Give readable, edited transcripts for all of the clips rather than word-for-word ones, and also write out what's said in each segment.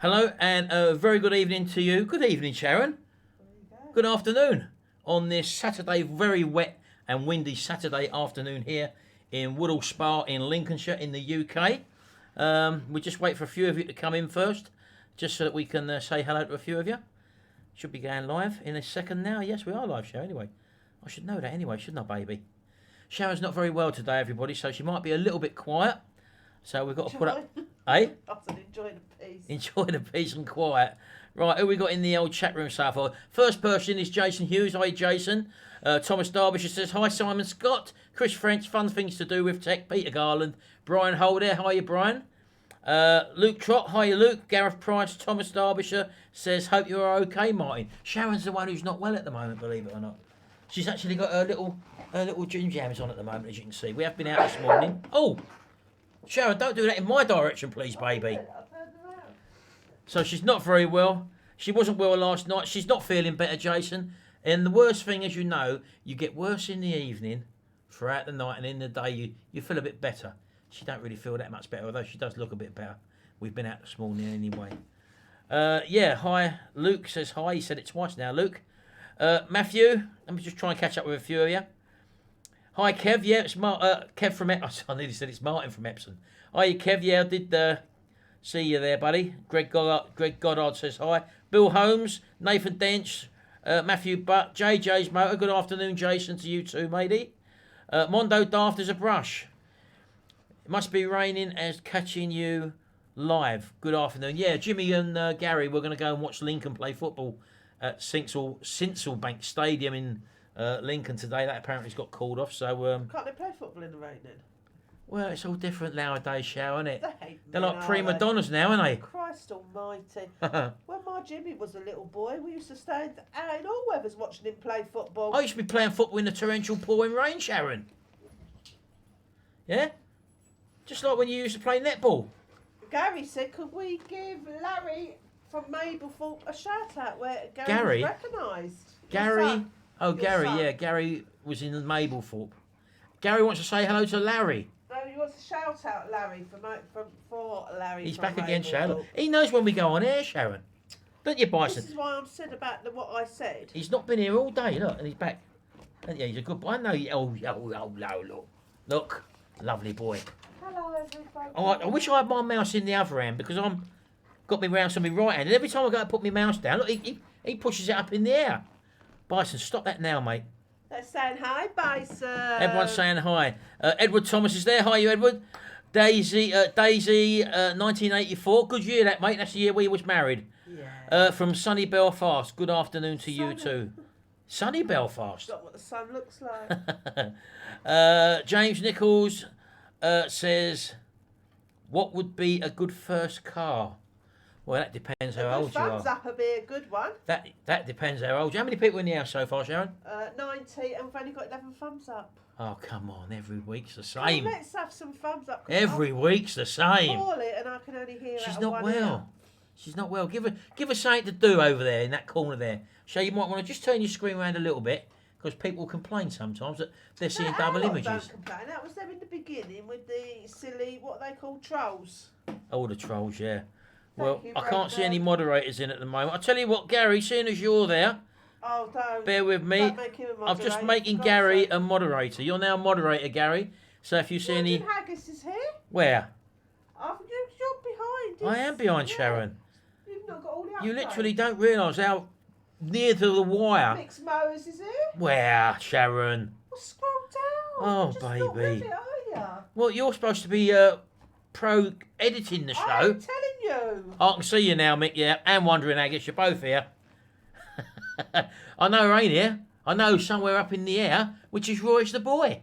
Hello and a very good evening to you. Good evening, Sharon. Good afternoon on this Saturday, very wet and windy Saturday afternoon here in Woodhall Spa in Lincolnshire in the UK. We just wait for a few of you to come in first, just so that we can say hello to a few of you. Should be going live in a second now. Yes, we are live, Sharon. Anyway, I should know that anyway, shouldn't I, baby? Sharon's not very well today, everybody, so she might be a little bit quiet. So we've got to put up... Eh? I said enjoy the peace. Enjoy the peace and quiet. Right, who we got in the old chat room so far? First person is Jason Hughes. Hi, Jason. Thomas Derbyshire says, hi, Simon Scott. Chris French, fun things to do with tech. Peter Garland. Brian Holder, hiya, Brian. Luke Trott, hiya, Luke. Gareth Price, Thomas Derbyshire says, hope you are okay, Martin. Sharon's the one who's not well at the moment, believe it or not. She's actually got her little gym jams on at the moment, as you can see. We have been out this morning. Oh, Sharon, don't do that in my direction, please, baby. So she's not very well. She wasn't well last night. She's not feeling better, Jason. And the worst thing, as you know, you get worse in the evening, throughout the night, and in the day you feel a bit better. She don't really feel that much better, although she does look a bit better. We've been out this morning anyway. Yeah, hi. Luke says hi. He said it twice now, Luke. Matthew, let me just try and catch up with a few of you. Hi, Kev. Yeah, it's Kev from Epsom. I nearly said it's Martin from Epsom. Hi, Kev. Yeah, I did see you there, buddy. Greg Goddard says hi. Bill Holmes, Nathan Dench, Matthew Butt, JJ's Motor. Good afternoon, Jason, to you too, matey. Mondo Daft as a brush. It must be raining as catching you live. Good afternoon. Yeah, Jimmy and Gary, we're going to go and watch Lincoln play football at Sincil Bank Stadium in Lincoln today. That apparently's got called off. So Can't they play football in the rain then? well, it's all different nowadays, Sharon, isn't it? They They're like prima donnas now, aren't they? Christ almighty. When my Jimmy was a little boy, we used to stay out in all weathers watching him play football. I used to be playing football in the torrential pouring rain, Sharon. Yeah? Just like when you used to play netball. Gary said, could we give Larry from Mablethorpe a shout out where Gary? was recognised? Gary? Oh, Your Gary, son. yeah. Gary was in Mablethorpe. Gary wants to say hello to Larry. No, you want to shout out Larry for Larry. He's from back again, Sharon. Mablethorpe. He knows when we go on air, Sharon. Don't you, Bison? This is why I'm said about what I said. He's not been here all day, look, and he's back. And yeah, he's a good boy. I know you. Oh, look. Look. Lovely boy. Hello, everybody. Oh, I wish I had my mouse in the other hand because I'm got me round on my right hand. And every time I go to put my mouse down, look, he pushes it up in the air. Bison, stop that now, mate. They're saying hi, Bison. Everyone's saying hi. Edward Thomas is there. Hi, you, Edward. Daisy, 1984. Good year, that, mate. That's the year we was married. Yeah. From sunny Belfast. Good afternoon to you Sunny. too. Sunny Belfast. Not what the sun looks like. James Nichols says, what would be a good first car? Well, that depends how old you Thumbs are. up would be a good one. That depends how old you are. How many people in the house so far, Sharon? 90, and we've only got 11 thumbs up. Oh, come on. Every week's the Come on, same. let's have some thumbs up. Every week's the I same. call it, and I can only hear She's out not one well. ear. She's not well. Give her something to do over there in that corner there. So you might want to just turn your screen around a little bit because people complain sometimes that they're seeing No, double our lot images. Don't complain. That was them in the beginning with the silly, what are they called, trolls. Oh, the trolls, yeah. Well, you, I can't see any Brenda. moderators in at the moment. I'll tell you what, Gary, seeing as you're there, Oh, don't. bear with me. Don't make him a I'm just moderator, making for Gary God's a moderator. You're now a moderator, Gary. So if you see sake. any... Imagine Haggis is here. Where? You're behind. I am behind Yeah. Sharon. You've not got all the You updates. literally don't realise how near to the wire. Mix Mowers is here. Where, Sharon? Well, scroll down. Oh, You're just not with baby. it, are you? Well, you're supposed to be pro editing the show. I'm telling you. I can see you now, Mick, yeah, and wondering, I guess you're both here. I know her ain't here. I know somewhere up in the air, which is Royce the boy.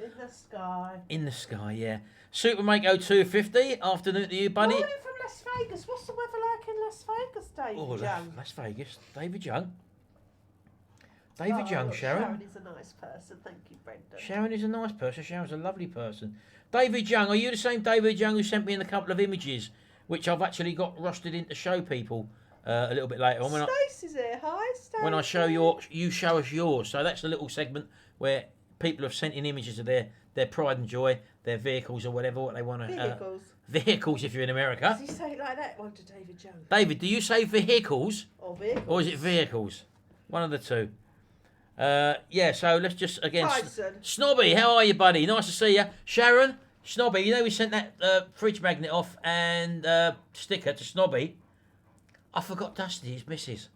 In the sky. In the sky, yeah. Supermake 0250, afternoon to you, buddy. Morning from Las Vegas. What's the weather like in Las Vegas, David Oh, Young? Las Vegas. David Young. David Young, look, Sharon. Sharon is a nice person. Thank you, Brendan. Sharon is a nice person. Sharon's a lovely person. David Young, are you the same David Young who sent me in a couple of images, which I've actually got rusted in to show people a little bit later on Stacey's here. Hi, Stacey. when I show you show us yours. So that's the little segment where people have sent in images of their pride and joy, their vehicles or whatever what they want to Vehicles. vehicles if you're in America. Does he say it like that one to David Jones? David, do you say vehicles Or vehicles? or is it vehicles? One of the two. Yeah, so let's just, again... Tyson. Snobby, how are you, buddy? Nice to see you. Sharon, Snobby, you know we sent that fridge magnet off and sticker to Snobby. I forgot Dusty, his missus.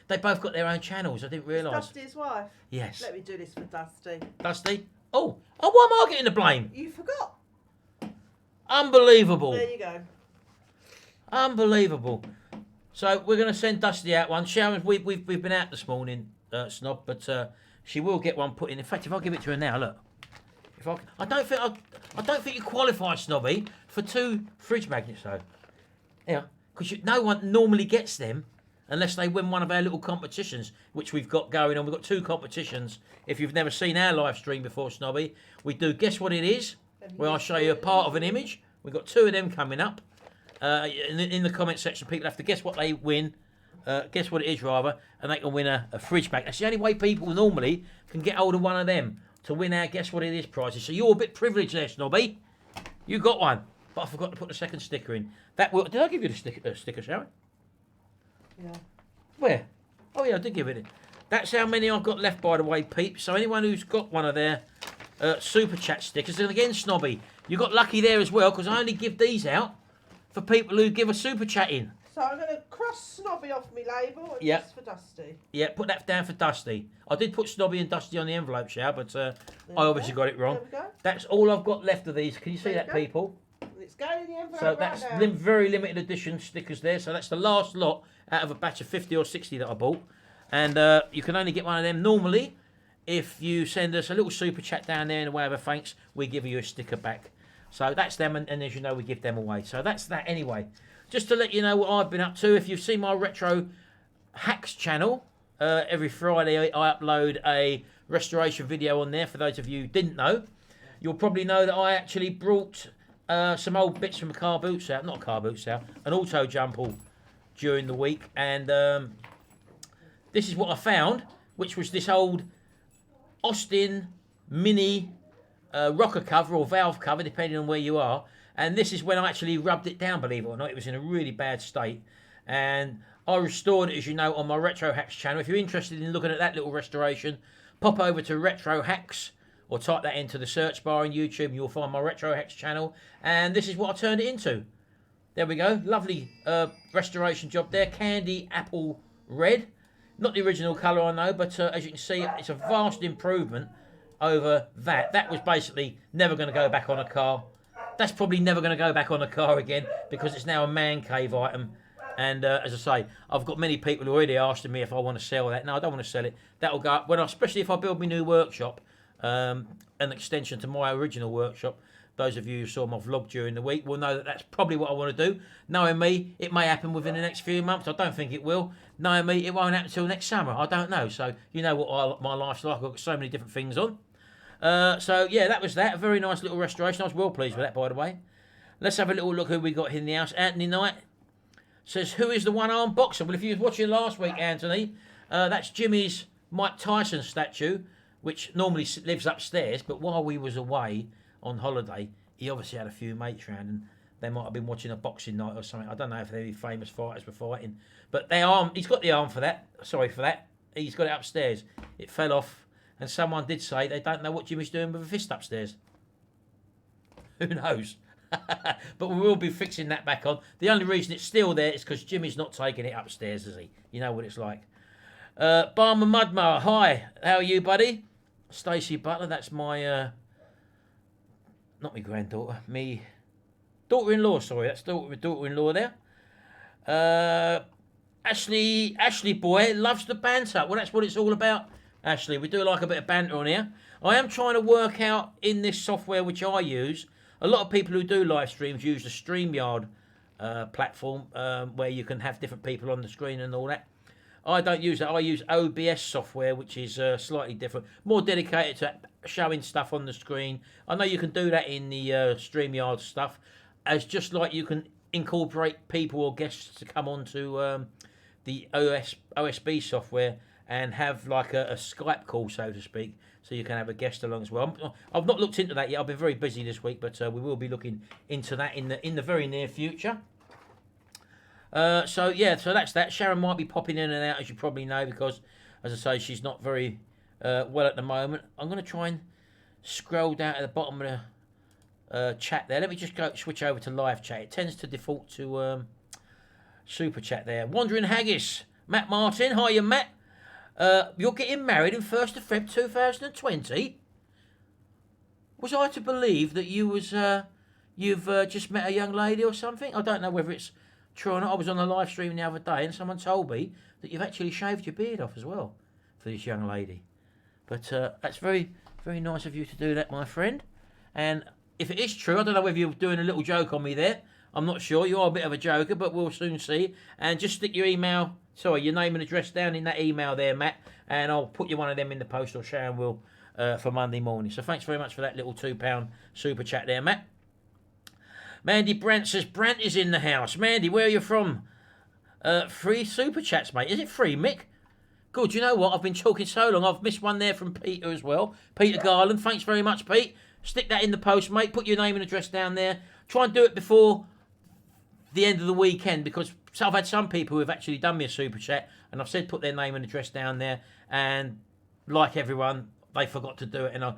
They both got their own channels, I didn't realise. Dusty's wife. Yes. Let me do this for Dusty. Dusty? Oh, why am I getting the blame? You forgot. Unbelievable. There you go. Unbelievable. So we're going to send Dusty out one. Sharon, we've been out this morning, Snob, but she will get one put in. In fact, if I give it to her now, look. If I don't think you qualify, Snobby, for 2 fridge magnets though. Yeah, because no one normally gets them unless they win one of our little competitions, which we've got going on. We've got 2 competitions. If you've never seen our live stream before, Snobby, we do Guess What It Is, where I'll show you a part of an image. We've got 2 of them coming up. In the comment section, people have to guess what they win, guess what it is rather, and they can win a fridge magnet. That's the only way people normally can get hold of one of them, to win our Guess What It Is prizes. So you're a bit privileged there, Snobby. You got one, but I forgot to put the second sticker in. Did I give you the sticker, Sharon? Yeah. Where? Oh yeah, I did give it in. That's how many I've got left, by the way, peeps. So anyone who's got one of their super chat stickers, and again, Snobby, you got lucky there as well, because I only give these out for people who give a super chat in. So I'm going to cross Snobby off my label and Yep. just for Dusty. Yeah, put that down for Dusty. I did put Snobby and Dusty on the envelope, Shao, but I obviously got it wrong. There we go. That's all I've got left of these. Can you see There you that, go. people? And it's going in the envelope So right that's now. very limited edition stickers there. So that's the last lot out of a batch of 50 or 60 that I bought. And you can only get one of them. Normally, if you send us a little super chat down there in a way of a thanks, we give you a sticker back. So that's them, and as you know, we give them away. So that's that anyway. Just to let you know what I've been up to, if you've seen my Retro Hacks channel, every Friday I upload a restoration video on there. For those of you who didn't know, you'll probably know that I actually brought some old bits from a car boot sale, not a car boot sale, an auto jumble during the week. And this is what I found, which was this old Austin Mini rocker cover or valve cover, depending on where you are. And this is when I actually rubbed it down, believe it or not. It was in a really bad state. And I restored it, as you know, on my Retro Hacks channel. If you're interested in looking at that little restoration, pop over to Retro Hacks or type that into the search bar on YouTube and you'll find my Retro Hacks channel. And this is what I turned it into. There we go. Lovely restoration job there. Candy apple red. Not the original colour, I know, but as you can see, it's a vast improvement over that. That was basically never going to go back on a car. That's probably never going to go back on a car again because it's now a man cave item. And as I say, I've got many people who already asking me if I want to sell that. No, I don't want to sell it. That'll go up, especially if I build my new workshop, an extension to my original workshop. Those of you who saw my vlog during the week will know that that's probably what I want to do. Knowing me, it may happen within the next few months. I don't think it will. Knowing me, it won't happen until next summer. I don't know. So you know what my life's like. I've got so many different things on. So yeah, that was that. A very nice little restoration. I was well pleased with that, by the way. Let's have a little look who we got in the house. Anthony Knight says, who is the one-armed boxer? Well, if you was watching last week, Anthony, that's Jimmy's Mike Tyson statue, which normally lives upstairs. But while we was away on holiday, he obviously had a few mates round and they might have been watching a boxing night or something. I don't know if any famous fighters were fighting. But he's got the arm for that. Sorry for that. He's got it upstairs. It fell off. And someone did say they don't know what Jimmy's doing with a fist upstairs. Who knows? But we will be fixing that back on. The only reason it's still there is because Jimmy's not taking it upstairs, is he? You know what it's like. Barmer Mudmar, hi. How are you, buddy? Stacey Butler, that's my... not my granddaughter. Me daughter-in-law, sorry. That's daughter-in-law there. Ashley boy loves the banter. Well, that's what it's all about. Ashley, we do like a bit of banter on here. I am trying to work out in this software which I use. A lot of people who do live streams use the StreamYard platform where you can have different people on the screen and all that. I don't use that. I use OBS software, which is slightly different, more dedicated to showing stuff on the screen. I know you can do that in the StreamYard stuff, as just like you can incorporate people or guests to come onto the OSB software and have like a Skype call, so to speak, so you can have a guest along as well. I've not looked into that yet. I've been very busy this week, but we will be looking into that in the very near future. So that's that. Sharon might be popping in and out, as you probably know, because, as I say, she's not very well at the moment. I'm going to try and scroll down at the bottom of the chat there. Let me just switch over to live chat. It tends to default to super chat there. Wandering Haggis, Matt Martin. Hiya, Matt. You're getting married in 1st of Feb 2020. Was I to believe that you've just met a young lady or something? I don't know whether it's true or not. I was on a live stream the other day and someone told me that you've actually shaved your beard off as well for this young lady. But that's very, very nice of you to do that, my friend. And if it is true, I don't know whether you're doing a little joke on me there. I'm not sure. You are a bit of a joker, but we'll soon see. And just stick your name and address down in that email there, Matt, and I'll put you one of them in the post, or Sharon will, for Monday morning. So thanks very much for that little £2 super chat there, Matt. Mandy Brandt says, Brandt is in the house. Mandy, where are you from? Free super chats, mate. Is it free, Mick? Good, you know what? I've been talking so long. I've missed one there from Peter as well. Peter Garland, thanks very much, Pete. Stick that in the post, mate. Put your name and address down there. Try and do it before the end of the weekend, because I've had some people who have actually done me a super chat and I've said put their name and address down there, and like everyone, they forgot to do it. And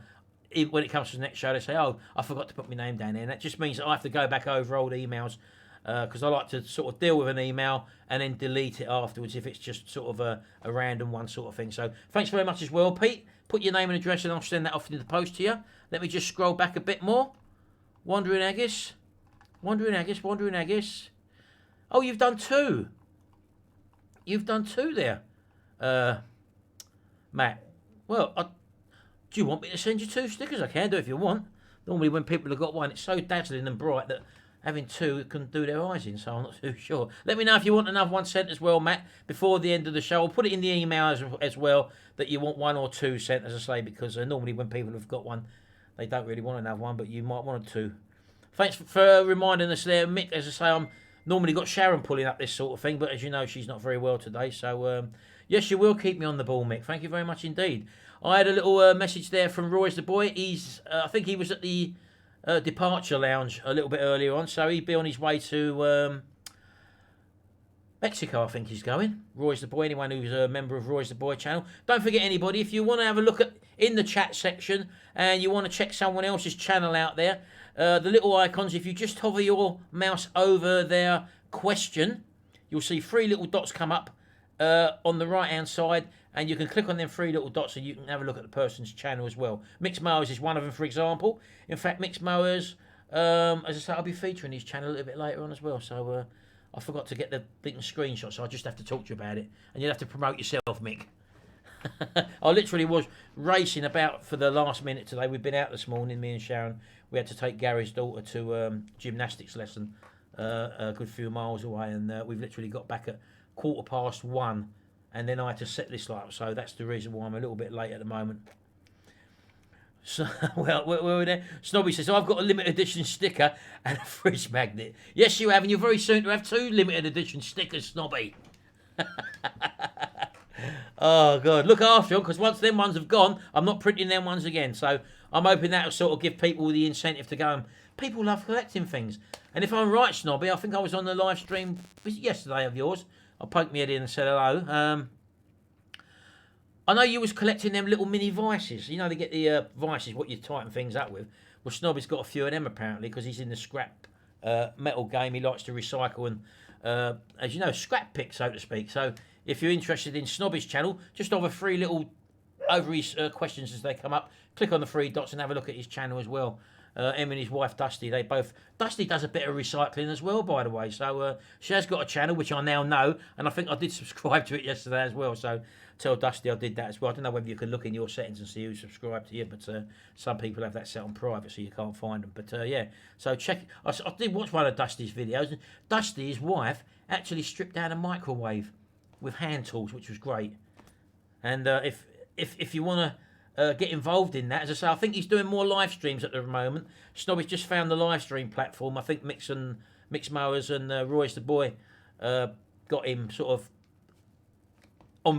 when it comes to the next show, they say, oh, I forgot to put my name down there. And that just means that I have to go back over old emails, because I like to sort of deal with an email and then delete it afterwards if it's just sort of a random one sort of thing. So thanks very much as well, Pete. Put your name and address and I'll send that off in the post to you. Let me just scroll back a bit more. Wandering Haggis. Oh, you've done two. You've done two there, Matt. Well, do you want me to send you 2 stickers? I can do if you want. Normally when people have got one, it's so dazzling and bright that having 2 can do their eyes in, so I'm not too sure. Let me know if you want another one sent as well, Matt, before the end of the show. I'll put it in the email as well that you want 1 or 2 sent, as I say, because normally when people have got one, they don't really want another one, but you might want 2. Thanks for reminding us there, Mick. As I say, I'm normally got Sharon pulling up this sort of thing, but as you know, she's not very well today. So, yes, you will keep me on the ball, Mick. Thank you very much indeed. I had a little message there from Roy's the boy. I think he was at the departure lounge a little bit earlier on, so he'd be on his way to Mexico, I think he's going. Roy's the boy, anyone who's a member of Roy's the Boy channel. Don't forget, anybody, if you want to have a look in the chat section and you want to check someone else's channel out there, the little icons, if you just hover your mouse over their question, you'll see 3 little dots come up on the right hand side, and you can click on them 3 little dots and you can have a look at the person's channel as well. Mixed Mowers is one of them, for example. In fact, Mixed Mowers, as I say, I'll be featuring his channel a little bit later on as well. So I forgot to get the big screenshot, so I just have to talk to you about it. And you'll have to promote yourself, Mick. I literally was racing about for the last minute today. We've been out this morning, me and Sharon. We had to take Gary's daughter to gymnastics lesson a good few miles away, and we've literally got back at 1:15, and then I had to set this light up. So that's the reason why I'm a little bit late at the moment. So, well, we're there. Snobby says, I've got a limited edition sticker and a fridge magnet. Yes, you have, and you're very soon to have 2 limited edition stickers, Snobby. Oh, God. Look after them, because once them ones have gone, I'm not printing them ones again. So I'm hoping that will sort of give people the incentive to go. And people love collecting things. And if I'm right, Snobby, I think I was on the live stream yesterday of yours. I poked my head in and said hello. I know you was collecting them little mini vices. You know, they get the vices, what you tighten things up with. Well, Snobby's got a few of them, apparently, because he's in the scrap metal game. He likes to recycle and, as you know, scrap pick, so to speak. So if you're interested in Snobby's channel, just over 3 little over his questions as they come up. Click on the 3 dots and have a look at his channel as well. Him and his wife Dusty, Dusty does a bit of recycling as well, by the way. So she has got a channel, which I now know, and I think I did subscribe to it yesterday as well. So tell Dusty I did that as well. I don't know whether you can look in your settings and see who subscribed to you, but some people have that set on private, so you can't find them. But yeah, so check. I did watch one of Dusty's videos, and Dusty, his wife, actually stripped down a microwave with hand tools, which was great. And if you want to get involved in that, as I say, I think he's doing more live streams at the moment. Snobby's just found the live stream platform. I think Mix Mowers and Roy's the boy got him sort of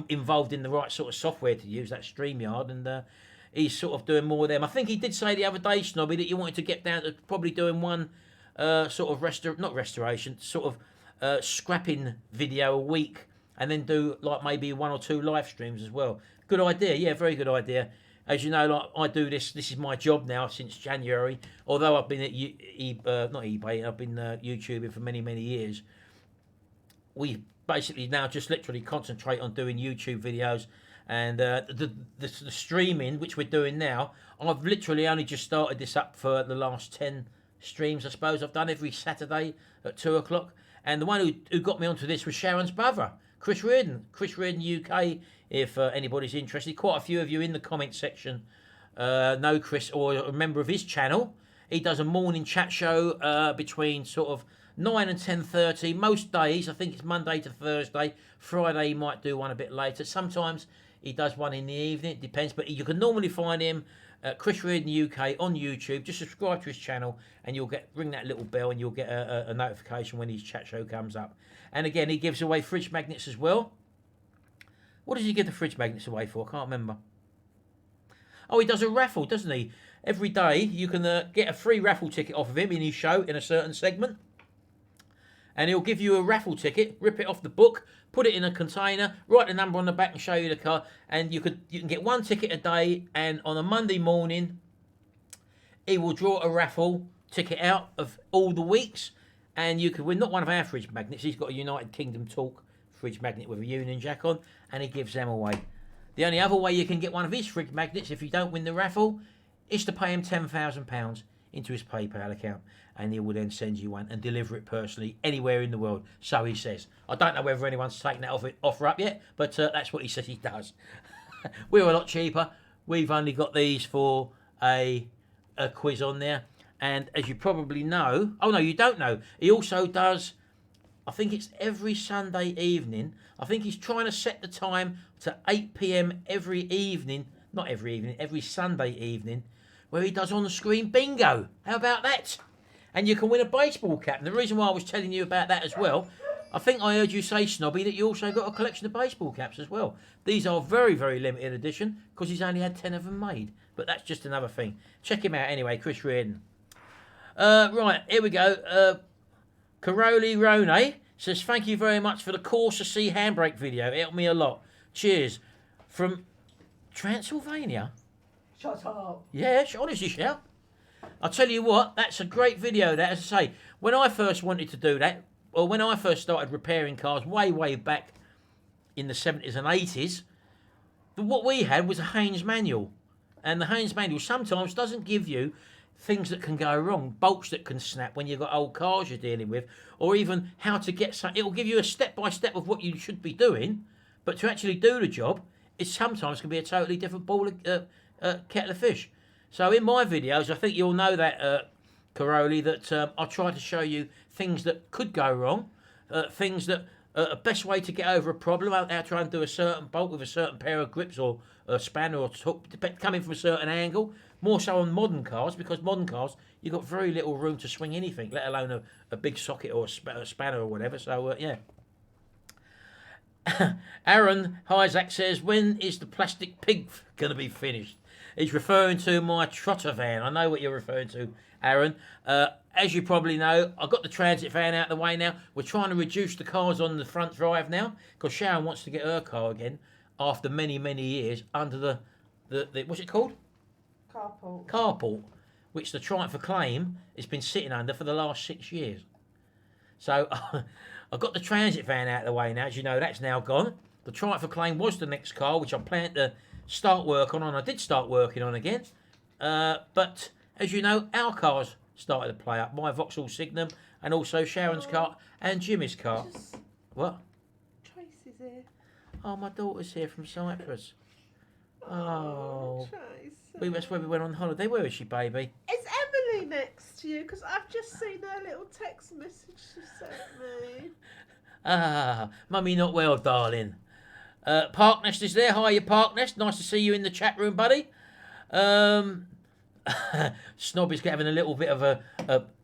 involved in the right sort of software to use, that StreamYard, and he's sort of doing more of them. I think he did say the other day, Snobby, that you wanted to get down to probably doing one sort of not restoration, sort of scrapping video a week, and then do like maybe 1 or 2 live streams as well. Good idea, yeah, very good idea. As you know, like I do this is my job now since January. Although I've been at not eBay, I've been YouTubing for many, many years. We basically now just literally concentrate on doing YouTube videos, and the streaming, which we're doing now. I've literally only just started this up for the last 10 streams, I suppose. I've done every Saturday at 2 o'clock. And the one who got me onto this was Sharon's brother, Chris Reardon. Chris Reardon UK, if anybody's interested. Quite a few of you in the comment section know Chris or a member of his channel. He does a morning chat show between sort of 9 and 10:30 most days. I think it's Monday to Thursday. Friday he might do one a bit later. Sometimes he does one in the evening. It depends. But you can normally find him Chris Reardon UK on YouTube. Just subscribe to his channel and you'll ring that little bell and you'll get a notification when his chat show comes up. And again, he gives away fridge magnets as well. What does he give the fridge magnets away for? I can't remember. Oh, he does a raffle, doesn't he? Every day you can get a free raffle ticket off of him in his show in a certain segment. And he'll give you a raffle ticket, rip it off the book, put it in a container, write the number on the back and show you the car. And you can get 1 ticket a day. And on a Monday morning, he will draw a raffle ticket out of all the weeks. And you could win not one of our fridge magnets. He's got a United Kingdom Talk fridge magnet with a Union Jack on, and he gives them away. The only other way you can get one of his fridge magnets if you don't win the raffle is to pay him £10,000 into his PayPal account, and he will then send you one and deliver it personally anywhere in the world. So he says. I don't know whether anyone's taken that offer up yet, but that's what he says he does. We're a lot cheaper. We've only got these for a quiz on there, and as you probably know, oh no, you don't know. He also does. I think it's every Sunday evening. I think he's trying to set the time to 8 p.m. every evening. Not every evening, every Sunday evening, where he does on-the-screen bingo. How about that? And you can win a baseball cap. And the reason why I was telling you about that as well, I think I heard you say, Snobby, that you also got a collection of baseball caps as well. These are very, very limited edition because he's only had 10 of them made. But that's just another thing. Check him out anyway, Chris Reardon. Right, here we go. Caroli Rone says, thank you very much for the Corsa C handbrake video. It helped me a lot. Cheers. From Transylvania. Shut up. Yeah, honestly, shout. I'll tell you what, that's a great video, that. As I say, when I first wanted to do that, or when I first started repairing cars way, way back in the 70s and 80s, what we had was a Haynes manual. And the Haynes manual sometimes doesn't give you things that can go wrong, bolts that can snap when you've got old cars you're dealing with, or even how to get some. It'll give you a step-by-step of what you should be doing, but to actually do the job, it sometimes can be a totally different kettle of fish. So in my videos, I think you'll know that, Caroli, that I try to show you things that could go wrong, things that a best way to get over a problem, how to try and do a certain bolt with a certain pair of grips or a spanner or hook, coming from a certain angle. More so on modern cars, because modern cars, you've got very little room to swing anything, let alone a big socket or a spanner or whatever. So, yeah. Aaron Isaac says, when is the plastic pig going to be finished? He's referring to my trotter van. I know what you're referring to, Aaron. As you probably know, I've got the transit van out of the way now. We're trying to reduce the cars on the front drive now, because Sharon wants to get her car again after many, many years under the what's it called? Carport, which the Triumph Acclaim has been sitting under for the last 6 years. So I've got the transit van out of the way now. As you know, that's now gone. The Triumph Acclaim was the next car, which I'm planning to start working on. I did start working on again. But as you know, our cars started to play up. My Vauxhall Signum and also Sharon's car and Jimmy's car. What? Tracy's here. Oh, my daughter's here from Cyprus. Oh. Tracy. That's where we went on holiday. Where is she, baby? Is Emily next to you? Because I've just seen her little text message she sent me. Ah, mummy not well, darling. Parknest is there. Hiya, Parknest. Nice to see you in the chat room, buddy. Snobby's having a little bit of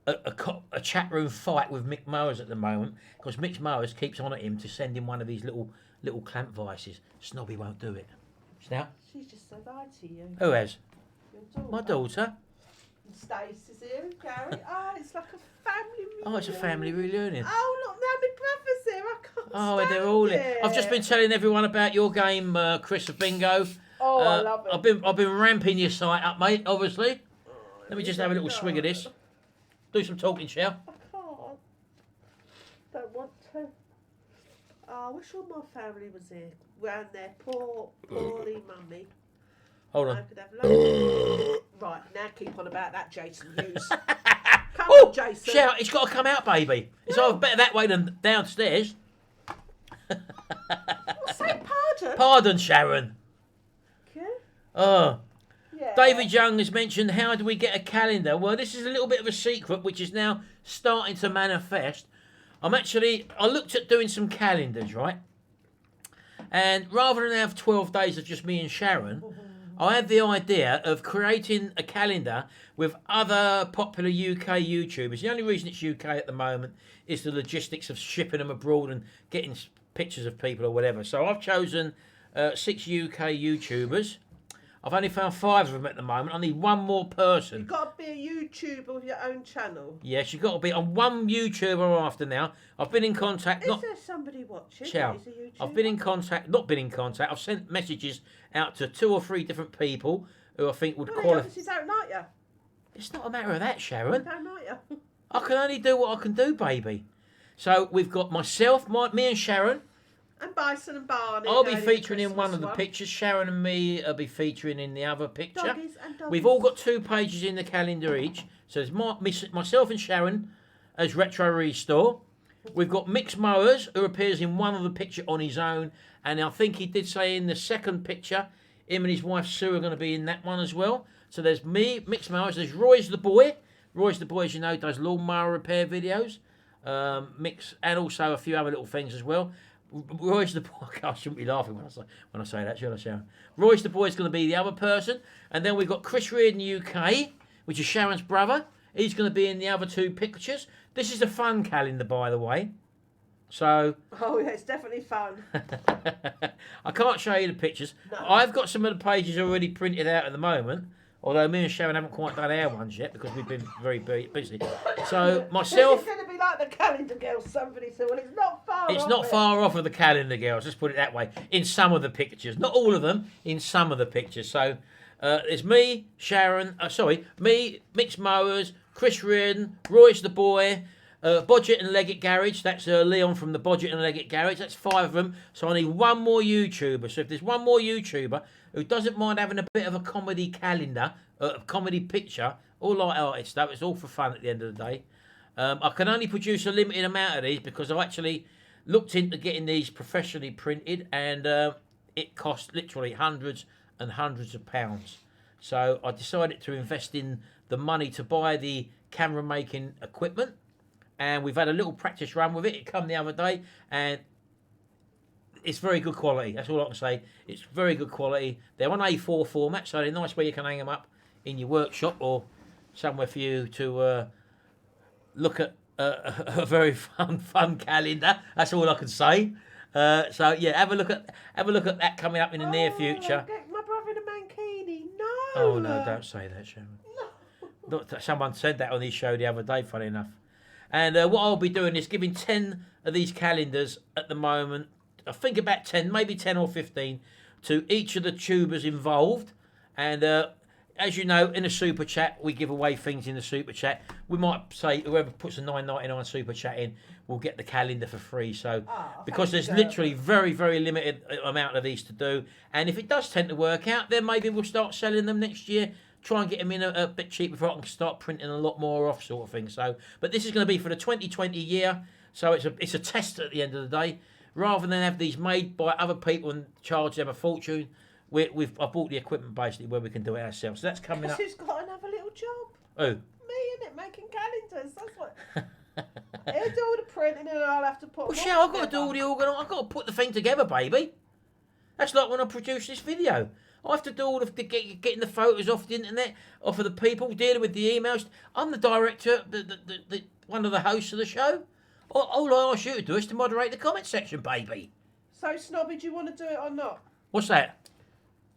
a chat room fight with Mick Mowers at the moment because Mick Mowers keeps on at him to send him one of these little clamp vices. Snobby won't do it. Now, She's just said hi to you. who has? Your daughter. My daughter. And Stacey's here and Gary. Oh, it's like a family reunion. Oh, it's a family reunion. Oh, look, now my brother's here. I can't Oh, stand they're all in. it. I've just been telling everyone about your game, Chris of Bingo. Oh, I love it. I've been ramping your site up, mate. Obviously. Let me just have a little swig of this. Do some talking, shall? I can't. Don't want to. Oh, I wish all my family was here. Round there. Poorly mummy. Hold I on. could have loads. Right, now keep on about that, Jason Hughes. Come on, Jason. Shout! It's got to come out, baby. It's either better that way than downstairs. Say pardon. Pardon, Sharon. Okay. Oh. Yeah. David Young has mentioned, how do we get a calendar? Well, this is a little bit of a secret, which is now starting to manifest. I looked at doing some calendars, right? And rather than have 12 days of just me and Sharon, I had the idea of creating a calendar with other popular UK YouTubers. The only reason it's UK at the moment is the logistics of shipping them abroad and getting pictures of people or whatever. So I've chosen 6 UK YouTubers. I've only found 5 of them at the moment. I need one more person. You've got to be a YouTuber with your own channel. Yes, you've got to be on one YouTuber after now. I've been in contact. Is there somebody watching? Chow. That is a YouTuber? I've been in contact, not been in contact. I've sent messages out to 2 or 3 different people who I think would Well, they qualify. obviously don't like you. It's not a matter of that, They Sharon. don't like you. I can only do what I can do, baby. So we've got myself, me and Sharon. And Bison and Barney. I'll be going featuring in Christmas one of the pictures. Sharon and me will be featuring in the other picture. Doggies and doggies. We've all got 2 pages in the calendar each. So there's myself and Sharon as Retrorestore. We've got Mick Mowers, who appears in one of the picture on his own. And I think he did say in the second picture, him and his wife Sue are going to be in that one as well. So there's me, Mick Mowers. There's Roy's the boy. Roy's the boy, as you know, does lawnmower repair videos. Mick's, and also a few other little things as well. Roy's the boy. I shouldn't be laughing when I say that, should I, Sharon? Roy's the boy is going to be the other person. And then we've got Chris Reardon UK, which is Sharon's brother. He's going to be in the other 2 pictures. This is a fun calendar, by the way. So... Oh, yeah, it's definitely fun. I can't show you the pictures. No. I've got some of the pages already printed out at the moment. Although me and Sharon haven't quite done our ones yet because we've been very busy. So myself... It's going to be like the calendar girl, somebody said. Well, it's not far off. It's not far off of the calendar girls, let's put it that way. In some of the pictures. Not all of them, in some of the pictures. So it's me, Sharon, me, Mick Mowers, Chris Reardon, Royce the boy, Bodget and Leggett Garage. That's Leon from the Bodget and Leggett Garage. That's 5 of them. So I need one more YouTuber. So if there's one more YouTuber who doesn't mind having a bit of a comedy calendar, a comedy picture, all light artist stuff, it's all for fun at the end of the day. I can only produce a limited amount of these because I've actually looked into getting these professionally printed, and it costs literally hundreds and hundreds of pounds. So I decided to invest in the money to buy the camera making equipment, and we've had a little practice run with it. It come the other day, and it's very good quality. That's all I can say. It's very good quality. They're on A4 format, so they're nice where you can hang them up in your workshop or somewhere for you to look at a very fun calendar. That's all I can say. So yeah, have a look at that coming up in the near future. Get my brother in a mankini. No. Oh no, don't say that, Sharon. No. Someone said that on his show the other day, funny enough. And what I'll be doing is giving 10 of these calendars at the moment. I think about 10, maybe 10 or 15, to each of the tubers involved. And as you know, in a super chat, we give away things in the super chat. We might say whoever puts a $9.99 super chat in will get the calendar for free. So because there's literally very limited amount of these to do, and if it does tend to work out, then maybe we'll start selling them next year. Try and get them in a bit cheap before I can start printing a lot more off, sort of thing. So, but this is going to be for the 2020 year, so it's a test at the end of the day. Rather than have these made by other people and charge them a fortune, I bought the equipment basically where we can do it ourselves. So that's coming up. Who's got another little job? Who? Me, innit? Making calendars. That's what. He'll do all the printing and I'll have to put. Well, I've got to do all the I've got to put the thing together, baby. That's like when I produce this video. I have to do all of the getting the photos off the internet, off of the people, dealing with the emails. I'm the director, the one of the hosts of the show. All I ask you to do is to moderate the comment section, baby. So, Snobby, do you want to do it or not? What's that?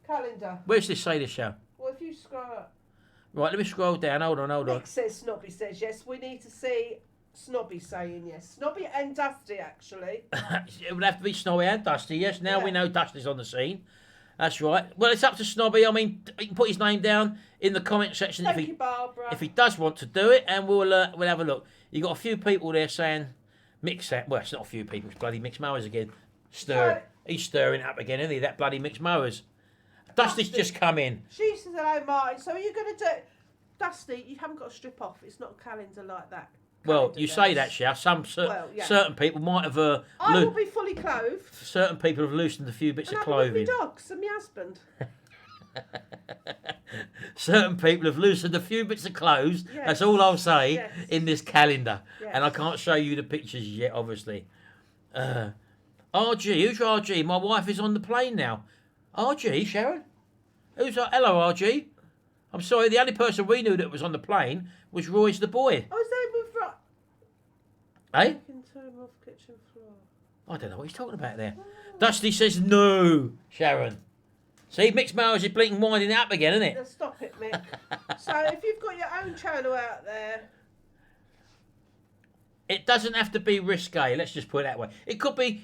Calendar. Where's this say this show? Well, if you scroll up. Right, let me scroll down. Hold on. Nick says Snobby says yes. We need to see Snobby saying yes. Snobby and Dusty, actually. It would have to be Snobby and Dusty, yes. Now Yeah. we know Dusty's on the scene. That's right. Well, it's up to Snobby. I mean, he can put his name down in the comment section Thank you, Barbara. if he does want to do it, and we'll have a look. You got a few people there saying mix that. Well, it's not a few people. It's bloody mixed mowers again. He's stirring it up again, isn't he? That bloody mixed mowers. Dusty's just come in. She says hello, Martin. So are you going to do... Dusty, you haven't got to strip off. It's not a calendar like that. Well, Calendar you does. say that, Shah. Certain people might have. I will be fully clothed. Certain people have loosened a few bits And of I'm with clothing. my dogs and my husband. Certain people have loosened a few bits of clothes. Yes. That's all I'll say Yes. in this calendar. Yes. And I can't show you the pictures yet, obviously. RG, who's RG? My wife is on the plane now. RG, Sharon? Who's hello, RG? I'm sorry, the only person we knew that was on the plane was Royce the boy. I was there with... Eh? Can turn off kitchen floor. I don't know what he's talking about there. Dusty says no, Sharon. See, mixed mowers is blinking winding it up again, isn't it? Now stop it, Mick. So if you've got your own channel out there... It doesn't have to be risque. Let's just put it that way. It could be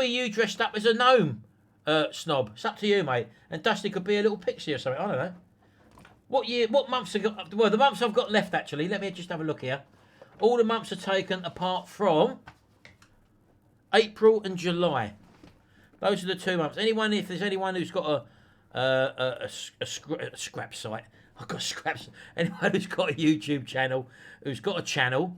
you dressed up as a gnome, Snob. It's up to you, mate. And Dusty could be a little pixie or something. I don't know. What months have got? Well, the months I've got left actually. Let me just have a look here. All the months are taken apart from April and July. Those are the 2 months. If there's anyone who's got a scrap site, I've got scraps. Anyone who's got a YouTube channel, who's got a channel,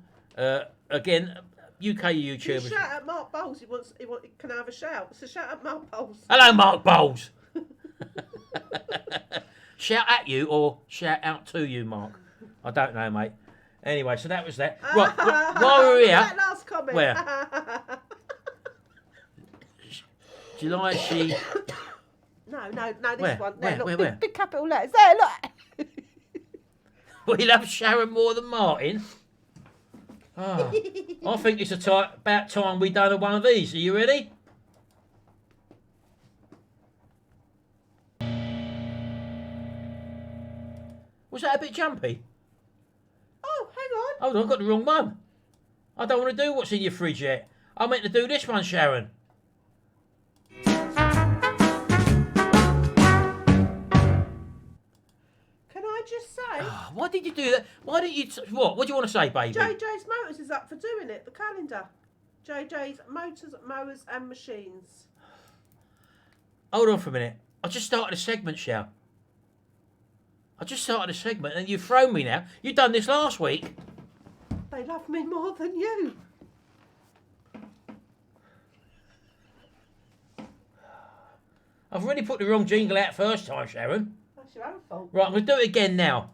again, UK You YouTubers. shout at Mark Bowles. He can have a shout. So shout at Mark Bowles. Hello, Mark Bowles. Shout at you or shout out to you, Mark? I don't know, mate. Anyway, so that was that. Right, while we're here... That last comment. Where? July, she... No, this Where? one. Where? Look, Where? big capital letters. There, look. We love Sharon more than Martin. Ah, I think it's about time we done one of these. Are you ready? Was that a bit jumpy? Oh, hang on. Hold on, I've got the wrong one. I don't want to do what's in your fridge yet. I meant to do this one, Sharon. Can I just say, Why did you do that? Why didn't you... What? What do you want to say, baby? JJ's Motors is up for doing it, the calendar. JJ's Motors, Mowers and Machines. Hold on for a minute. I just started a segment, Shell. I just started a segment and you've thrown me now. You done this last week. They love me more than you. I've already put the wrong jingle out first time, Sharon. That's your own fault. Right, I'm going to do it again now.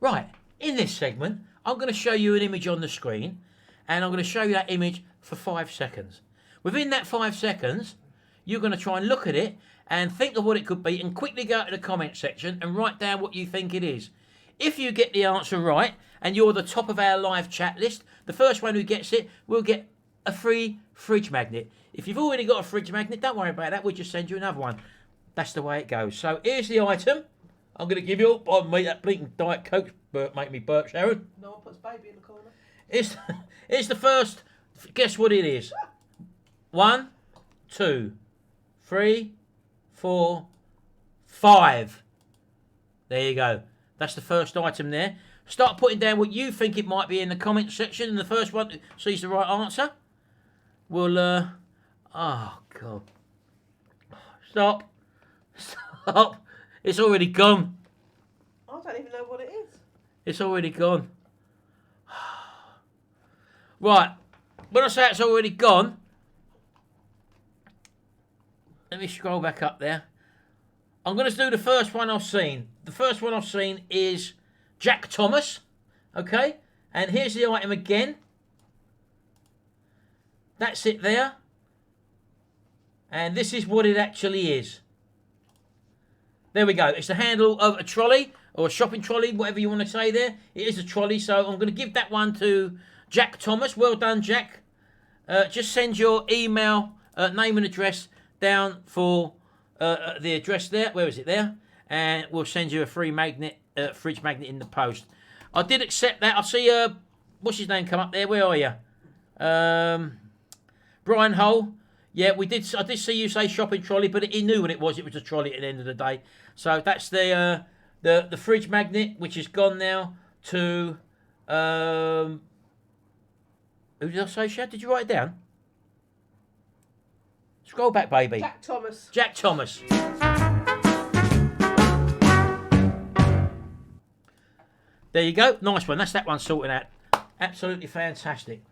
Right, in this segment, I'm going to show you an image on the screen, and I'm going to show you that image for 5 seconds. Within that 5 seconds, you're going to try and look at it and think of what it could be and quickly go to the comment section and write down what you think it is. If you get the answer right and you're the top of our live chat list, the first one who gets it will get a free fridge magnet. If you've already got a fridge magnet, don't worry about that. We'll just send you another one. That's the way it goes. So here's the item. I'm going to give you... Oh, mate, that blinking Diet Coke make me burp, Sharon. No one puts baby in the corner. Here's the first... Guess what it is? 1, 2, 3, 4, 5. There you go. That's the first item there. Start putting down what you think it might be in the comment section, and the first one that sees the right answer will... Oh, God. Stop. Stop. It's already gone. I don't even know what it is. It's already gone. Right. When I say it's already gone, let me scroll back up there. I'm going to do the first one I've seen. The first one I've seen is Jack Thomas. Okay? And here's the item again. That's it there. And this is what it actually is. There we go. It's the handle of a trolley or a shopping trolley, whatever you want to say there. It is a trolley, so I'm going to give that one to Jack Thomas. Well done, Jack. Just send your email, name and address down for the address there. Where is it there? And we'll send you a free magnet, fridge magnet in the post. I did accept that. I see, what's his name come up there? Where are you? Brian Hull. Yeah, I did see you say shopping trolley, but he knew what it was. It was a trolley at the end of the day. So that's the fridge magnet, which is gone now to... who did I say, Shad? Did you write it down? Scroll back, baby. Jack Thomas. Jack Thomas. There you go. Nice one. That's that one sorted out. Absolutely fantastic.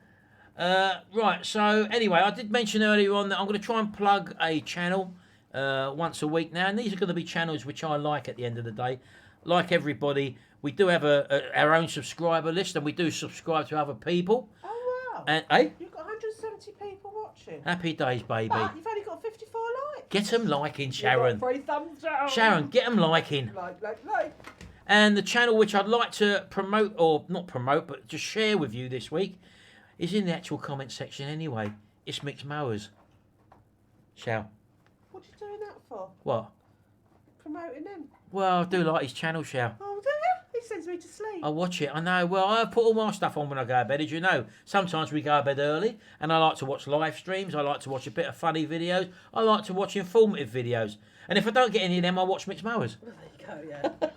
Right, so anyway, I did mention earlier on that I'm going to try and plug a channel once a week now. And these are going to be channels which I like at the end of the day. Like everybody, we do have our own subscriber list and we do subscribe to other people. Oh, wow. And, You've got 170 people watching. Happy days, baby. But you've only got 54 likes. Get them liking, Sharon. 3 thumbs down. Sharon, get them liking. Like. And the channel which I'd like to promote, or not promote, but just share with you this week, is in the actual comment section anyway. It's Mixed Mowers. Shall? What are you doing that for? What? Promoting him? Well, I do like his channel, Shall. Oh, do you? He sends me to sleep. I watch it, I know. Well, I put all my stuff on when I go to bed, as you know. Sometimes we go to bed early, and I like to watch live streams. I like to watch a bit of funny videos. I like to watch informative videos. And if I don't get any of them, I watch Mixed Mowers. There you go, yeah.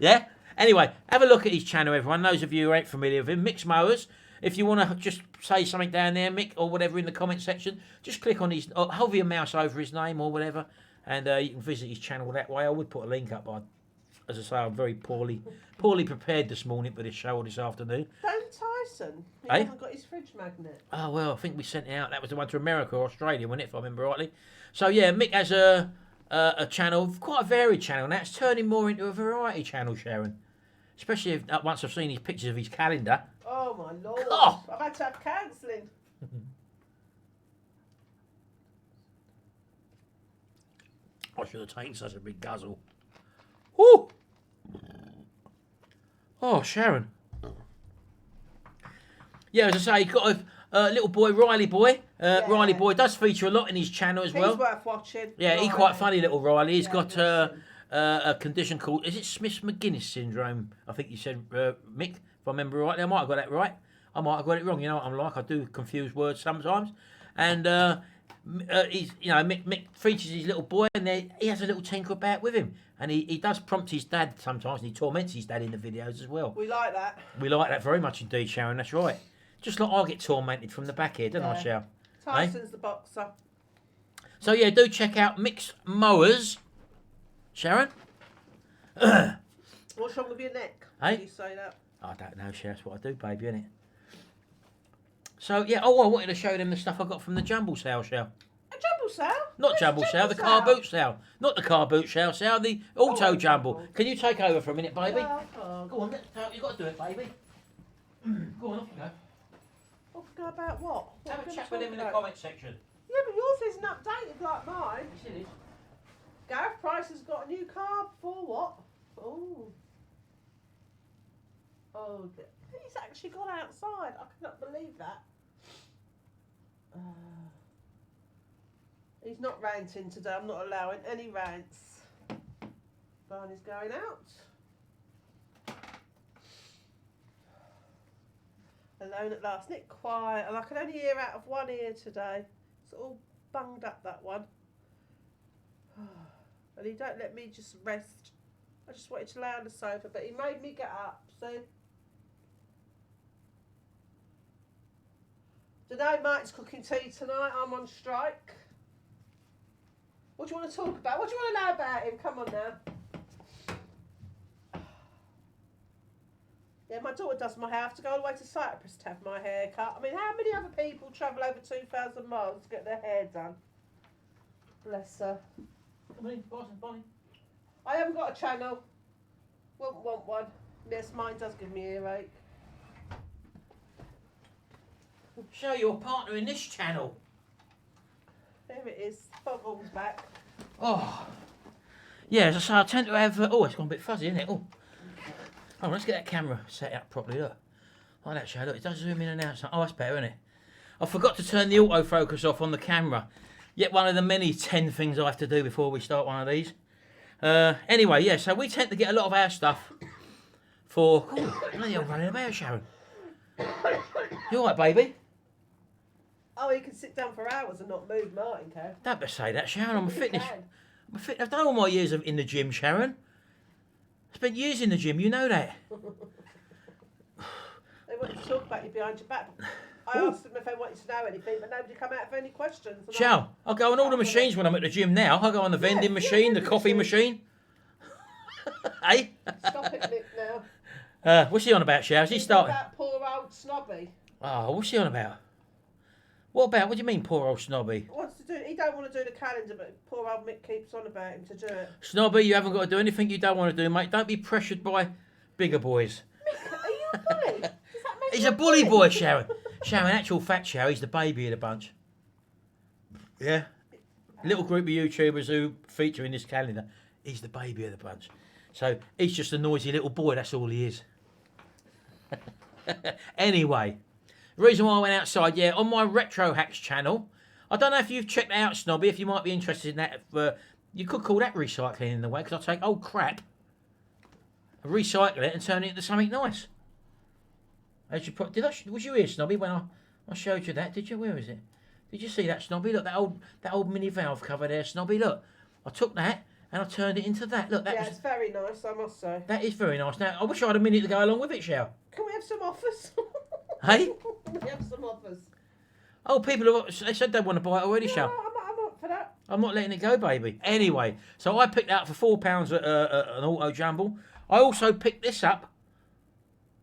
Yeah? Anyway, have a look at his channel, everyone. Those of you who ain't familiar with him, Mixed Mowers. If you want to just say something down there, Mick, or whatever in the comment section, just click on his, or hover your mouse over his name or whatever, and you can visit his channel that way. I would put a link up, but as I say, I'm very poorly prepared this morning for this show or this afternoon. Dan Tyson, he Eh? hasn't got his fridge magnet. Oh, well, I think we sent it out. That was the one to America or Australia, wasn't it, if I remember rightly? So, yeah, Mick has a channel, quite a varied channel. Now, it's turning more into a variety channel, Sharon. Especially if, once I've seen his pictures of his calendar. Oh, my Lord. Oh. I've had to have counselling. I should have taken such a big guzzle. Woo! Oh, Sharon. Yeah, as I say, he's got a little boy, Riley boy. Riley boy does feature a lot in his channel as well. He's worth watching. Yeah, he's Riley. quite funny, little Riley. He's Yeah, got bless him. a condition called, is it Smith-McGuinness syndrome? I think you said, Mick, if I remember rightly. I might have got that right. I might have got it wrong. You know what I'm like. I do confuse words sometimes. And he's, you know, Mick features his little boy, and he has a little tinker about with him. And he does prompt his dad sometimes, and he torments his dad in the videos as well. We like that. We like that very much indeed, Sharon. That's right. Just like I get tormented from the back here, don't I, Yeah. Sharon? Tyson's the boxer. So yeah, do check out Mixed Mowers, Sharon. What's wrong with your neck? Eh? Did you say that? I don't know, Sharon. That's what I do, baby, innit? So yeah, I wanted to show them the stuff I got from the jumble sale, Sharon. A jumble sale? Not Where's jumble sale, the car boot sale. Not the car boot sale, the auto Oh, jumble. jumble. Can you take over for a minute, baby? Oh, Go on, you've got to do it, baby. Go on, off you go. oh, go about what? What Have are a we chat gonna with him in the talk comment section. about? Yeah, but yours isn't updated like mine. Yes, it is. Gareth Price has got a new car for what? Oh. Oh, he's actually gone outside. I cannot believe that. He's not ranting today. I'm not allowing any rants. Barney's going out. Alone at last. Nick quiet. And I can only hear out of one ear today. It's all bunged up, that one. And he don't let me just rest. I just wanted to lay on the sofa, but he made me get up. See? Today Mike's cooking tea tonight. I'm on strike. What do you want to talk about? What do you want to know about him? Come on now. Yeah, my daughter does my hair. I have to go all the way to Cyprus to have my hair cut. I mean, how many other people travel over 2,000 miles to get their hair done? Bless her. Come in, Bonnie. I haven't got a channel. Won't want one. Yes, mine does give me earache. Show your partner in this channel. There it is. Foghorn's back. Oh. Yeah, as I say, I tend to have... oh, it's gone a bit fuzzy, isn't it? Oh. Oh, let's get that camera set up properly, look. Like that, Shadow. Look, it does zoom in and out. Oh, that's better, isn't it? I forgot to turn the autofocus off on the camera. Yet one of the many 10 things I have to do before we start one of these. Anyway, yeah, so we tend to get a lot of our stuff for... oh, bloody hell, running about, Sharon. You alright, baby? Oh, he can sit down for hours and not move, Martin can. Don't say that, Sharon. I'm a He fitness... can. I've done all my years in the gym, Sharon. I spent years in the gym, you know that. They want to talk about you behind your back. I asked them if they wanted to know anything, but nobody come out with any questions. Shall I go on all the machines when I'm at the gym now? I go on the vending machine, the coffee machine. Hey? Stop it, Nick, now. What's he on about, Shal? Is he starting? About poor old Snobby. Oh, what's he on about? What about? What do you mean, poor old Snobby? Wants to do? He don't want to do the calendar, but poor old Mick keeps on about him to do it. Snobby, you haven't got to do anything you don't want to do, mate. Don't be pressured by bigger boys. Mick, are you a bully? Does that make He's you a bully boy, Sharon. Sharon, actual fact, Sharon, he's the baby of the bunch. Yeah. Little group of YouTubers who feature in this calendar. He's the baby of the bunch. So he's just a noisy little boy, that's all he is. Anyway, the reason why I went outside, yeah, on my Retro Hacks channel, I don't know if you've checked that out, Snobby, if you might be interested in that. You could call that recycling in a way, because I take old crap, recycle it and turn it into something nice. As you put, was you here, Snobby, when I showed you that? Did you? Where is it? Did you see that, Snobby? Look, that old mini valve cover there, Snobby. Look, I took that and I turned it into that. Look, Yeah, it's very nice, I must say. that is very nice. Now, I wish I had a minute to go along with it, Shell. Can we have some offers? Hey? Can we have some offers? Oh, people they said they want to buy it already, Yeah, Shell. I'm up for that. I'm not letting it go, baby. Anyway, so I picked that up for £4 at an auto jumble. I also picked this up.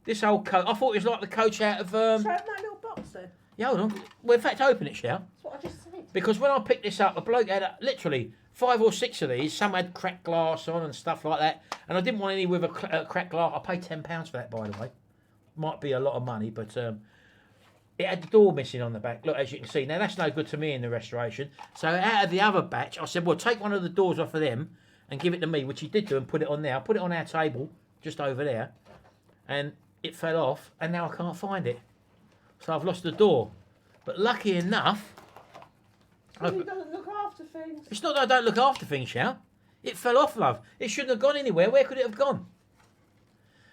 This old coat. I thought it was like the coach out of... Show them that little box then. Yeah, hold on. Well, in fact, open it, Shell. That's what I just said. Because when I picked this up, a bloke had literally 5 or 6 of these. Some had cracked glass on and stuff like that. And I didn't want any with a cracked glass. I paid £10 for that, by the way. Might be a lot of money, but it had the door missing on the back. Look, as you can see. Now, that's no good to me in the restoration. So out of the other batch, I said, well, take one of the doors off of them and give it to me, which he did do and put it on there. I put it on our table, just over there. And it fell off, and now I can't find it. So I've lost the door. But lucky enough... He doesn't look after things. It's not that I don't look after things, Shal. It fell off, love. It shouldn't have gone anywhere. Where could it have gone?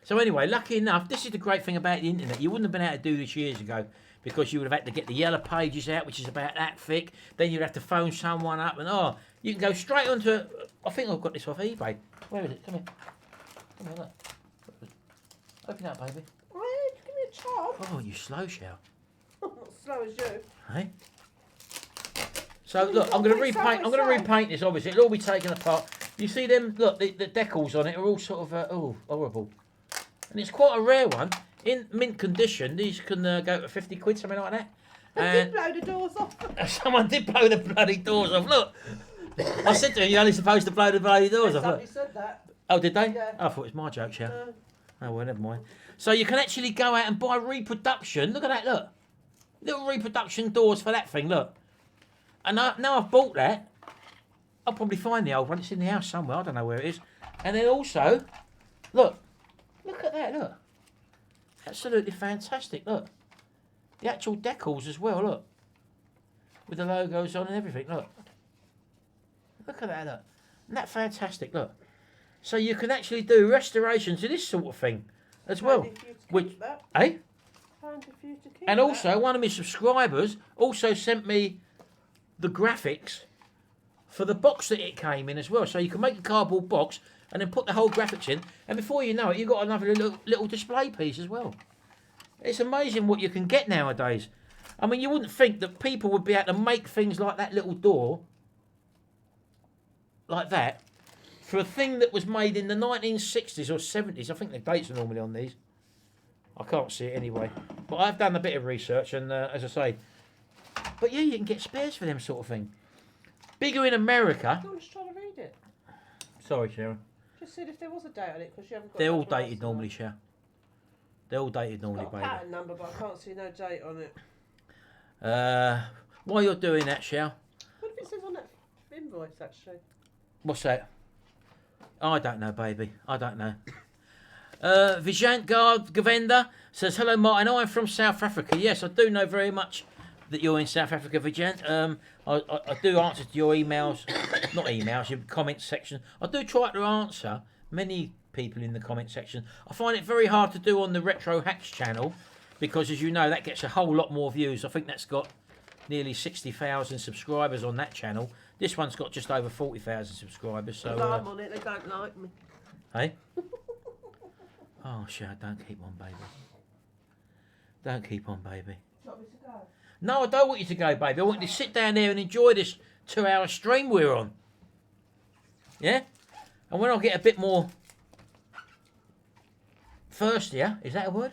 So anyway, lucky enough, this is the great thing about the internet. You wouldn't have been able to do this years ago because you would have had to get the yellow pages out, which is about that thick. Then you'd have to phone someone up, and you can go straight onto... I think I've got this off eBay. Where is it? Come here. Come here, look. Open up, baby. Oh, yeah, give me a chop. Oh, you slow, Shal. I'm not as slow as you. Hey? So look, I'm going to repaint. I'm going to repaint this. Obviously, it'll all be taken apart. You see them? Look, the decals on it are all sort of horrible, and it's quite a rare one in mint condition. These can go for 50 quid, something like that. They did blow the doors off. Someone did blow the bloody doors off. Look, I said to him, you're only supposed to blow the bloody doors off. Somebody said that. Oh, did they? Yeah. I thought it was my joke, Shell. Oh well, never mind. So you can actually go out and buy reproduction. Look at that. Look, little reproduction doors for that thing. Look. And now I've bought that, I'll probably find the old one. It's in the house somewhere. I don't know where it is. And then also, look at that, look. Absolutely fantastic, look. The actual decals as well, look. With the logos on and everything, look. Look at that, look. Isn't that fantastic, look. So you can actually do restorations of this sort of thing as well. Which, eh? And also, one of my subscribers also sent me the graphics for the box that it came in as well. So you can make a cardboard box and then put the whole graphics in, and before you know it, you've got another little display piece as well. It's amazing what you can get nowadays. I mean, you wouldn't think that people would be able to make things like that little door, like that, for a thing that was made in the 1960s or 70s. I think the dates are normally on these. I can't see it anyway. But I've done a bit of research, and as I say, but yeah, you can get spares for them sort of thing. Bigger in America. I'm just trying to read it. Sorry, Sharon. Just said if there was a date on it, because you haven't got. They're all dated normally, Sharon. They're all dated normally, Got a baby. pattern number, but I can't see no date on it. While you're doing that, Shell, it says on that invoice, actually? What's that? I don't know, baby. I don't know. Vijant Govenda says, hello, Martin. I'm from South Africa. Yes, I do know very much that you're in South Africa, Vijant. I do answer to your emails, not emails, your comment section. I do try to answer many people in the comment section. I find it very hard to do on the Retro Hacks channel because, as you know, that gets a whole lot more views. I think that's got nearly 60,000 subscribers on that channel. This one's got just over 40,000 subscribers. So I'm on it, they don't like me. Hey? Oh, shit, don't keep on, baby. Don't keep on, baby. Do you want me to go? No, I don't want you to go, baby. I want you to sit down there and enjoy this 2-hour stream we're on. Yeah? And when I get a bit more thirstier, is that a word?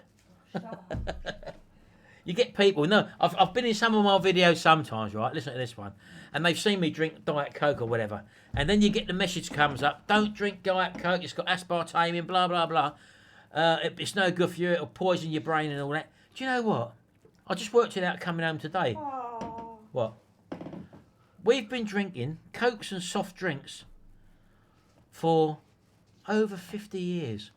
You get people, no, I've been in some of my videos sometimes, right? Listen to this one. And they've seen me drink Diet Coke or whatever. And then you get the message comes up, don't drink Diet Coke, it's got aspartame in, blah, blah, blah. It's no good for you, it'll poison your brain and all that. Do you know what? I just worked it out coming home today. Oh. What? We've been drinking Cokes and soft drinks for over 50 years.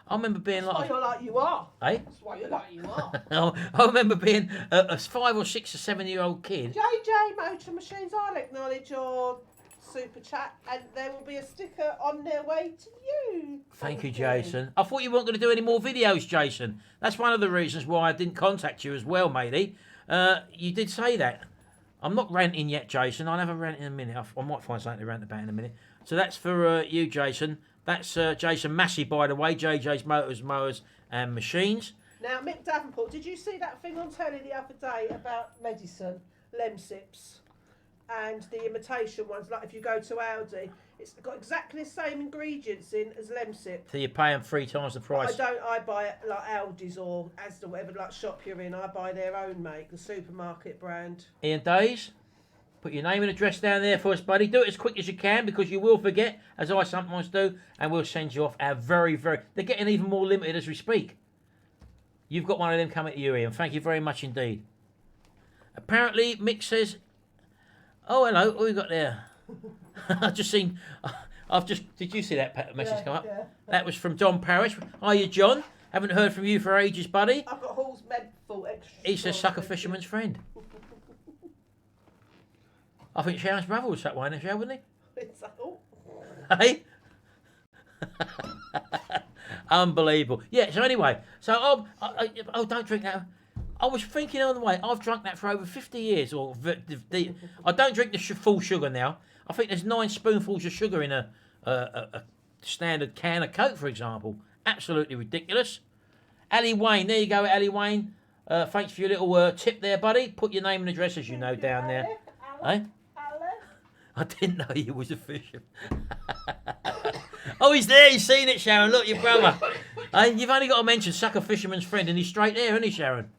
I remember being That's why you're like you are. Eh? That's why you're like you are. I remember being a 5 or 6 or 7-year-old kid. JJ Motor Machines, I'll acknowledge your super chat and there will be a sticker on their way to you. Thank you, Jason. I thought you weren't going to do any more videos, Jason. That's one of the reasons why I didn't contact you as well, matey. You did say that. I'm not ranting yet, Jason. I'll have a rant in a minute. I might find something to rant about in a minute. So that's for you, Jason. That's Jason Massey, by the way. JJ's Motors, Mowers and Machines. Now, Mick Davenport, did you see that thing on telly the other day about medicine, Lemsips, and the imitation ones? Like if you go to Aldi, it's got exactly the same ingredients in as Lemsip. So you're paying 3 times the price. I buy it like Aldi's or Asda, whatever like shop you're in. I buy their own make, the supermarket brand. Ian Days, put your name and address down there for us, buddy. Do it as quick as you can because you will forget, as I sometimes do, and we'll send you off our very... They're getting even more limited as we speak. You've got one of them coming to you, Ian. Thank you very much indeed. Apparently, Mick says... Oh, hello. What have we got there? I've just seen... Did you see that message come up? Yeah. That was from John Parrish. Hiya, John. Haven't heard from you for ages, buddy. I've got Hall's Medful extra. He says, suck a fisherman's friend. I think Sharon's brother was that way in the show, wasn't It's like, oh. he? Hey? Unbelievable. Yeah, so anyway, so don't drink that. I was thinking on the way, I've drunk that for over 50 years. I don't drink the full sugar now. I think there's 9 spoonfuls of sugar in a standard can of Coke, for example. Absolutely ridiculous. Ali Wayne, there you go, Ali Wayne. Thanks for your little tip there, buddy. Put your name and address, as you know, down there. Alan. I didn't know you was a fisherman. Oh, he's there. He's seen it, Sharon. Look, your brother. You've only got to mention suck a fisherman's friend, and he's straight there, isn't he, Sharon?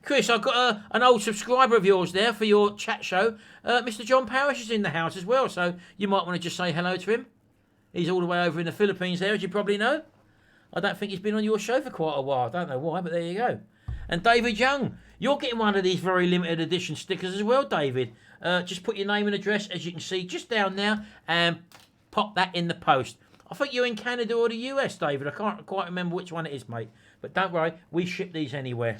Chris, I've got an old subscriber of yours there for your chat show. Mr. John Parrish is in the house as well, so you might want to just say hello to him. He's all the way over in the Philippines there, as you probably know. I don't think he's been on your show for quite a while. I don't know why, but there you go. And David Young, you're getting one of these very limited edition stickers as well, David. Just put your name and address, as you can see, just down there, and pop that in the post. I think you're in Canada or the US, David. I can't quite remember which one it is, mate. But don't worry, we ship these anywhere.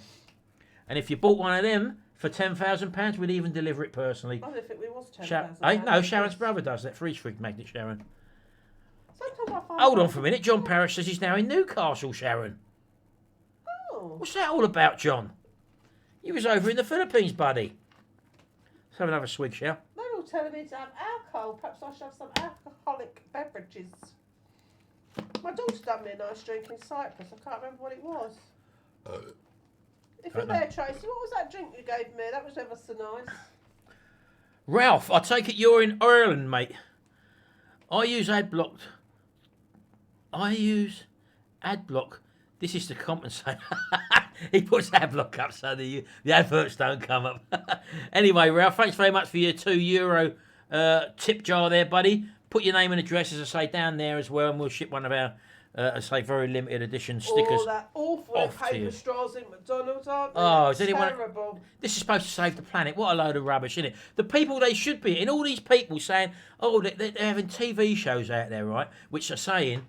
And if you bought one of them for £10,000, we'd even deliver it personally. I don't think we was £10,000. No, Sharon's brother does that for his fridge magnet, Sharon. Sometimes I find Hold on for a minute. John Parrish says he's now in Newcastle, Sharon. Oh. What's that all about, John? You was over in the Philippines, buddy. Let's have another swig, shall They were all telling me to have alcohol. Perhaps I should have some alcoholic beverages. My daughter done me a nice drink in Cyprus. I can't remember what it was. If you're there, Tracy, what was that drink you gave me? That was ever so nice. Ralph, I take it you're in Ireland, mate. I use Adblock. This is to compensate. He puts Adblock up so the adverts don't come up. Anyway, Ralph, thanks very much for your €2 tip jar there, buddy. Put your name and address, as I say, down there as well, and we'll ship one of our say very limited edition stickers. Oh, that awful off to paper you. straws in McDonald's, aren't they? Oh, That's is anyone? terrible. This is supposed to save the planet. What a load of rubbish, isn't it? The people they should be, and all these people saying, oh, they're having TV shows out there, right, which are saying,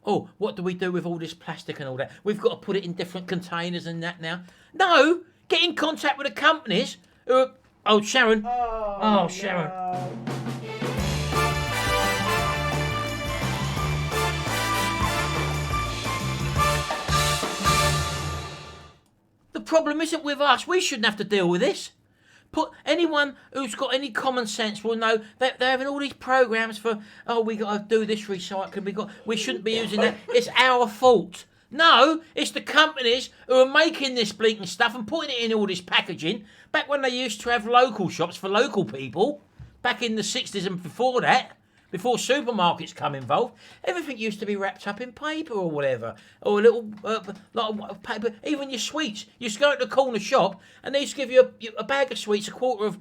oh, what do we do with all this plastic and all that? We've got to put it in different containers and that now. No, get in contact with the companies who are... Oh, Sharon. Oh, Sharon. No. The problem isn't with us. We shouldn't have to deal with this. Anyone who's got any common sense will know that they're having all these programs for, oh, we got to do this recycling. We shouldn't be using that. It's our fault. No, it's the companies who are making this blinking stuff and putting it in all this packaging. Back when they used to have local shops for local people, back in the 60s and before that, before supermarkets come involved, everything used to be wrapped up in paper or whatever, or a little lot of paper. Even your sweets, you used to go to the corner shop and they used to give you a bag of sweets, a quarter of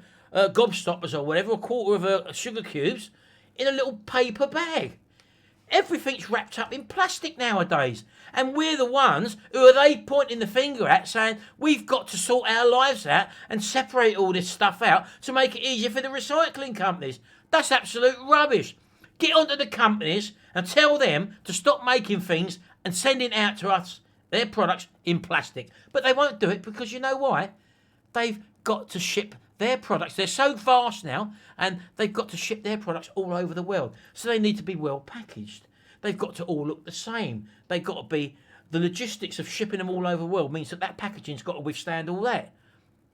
gobstoppers or whatever, a quarter of sugar cubes, in a little paper bag. Everything's wrapped up in plastic nowadays, and we're the ones who are they pointing the finger at, saying we've got to sort our lives out and separate all this stuff out to make it easier for the recycling companies. That's absolute rubbish. Get onto the companies and tell them to stop making things and sending out to us their products in plastic. But they won't do it because you know why? They've got to ship their products. They're so vast now, and they've got to ship their products all over the world. So they need to be well packaged. They've got to all look the same. They've got to be... The logistics of shipping them all over the world means that packaging's got to withstand all that.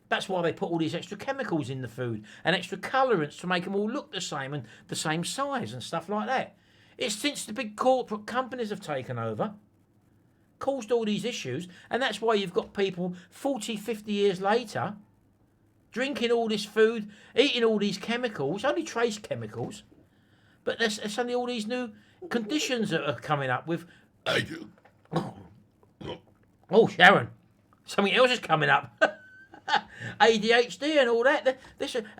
That's why they put all these extra chemicals in the food and extra colourants to make them all look the same and the same size and stuff like that. It's since the big corporate companies have taken over, caused all these issues, and that's why you've got people 40, 50 years later drinking all this food, eating all these chemicals, only trace chemicals, but there's suddenly all these new conditions that are coming up with... I do. Oh, Sharon, something else is coming up. ADHD and all that.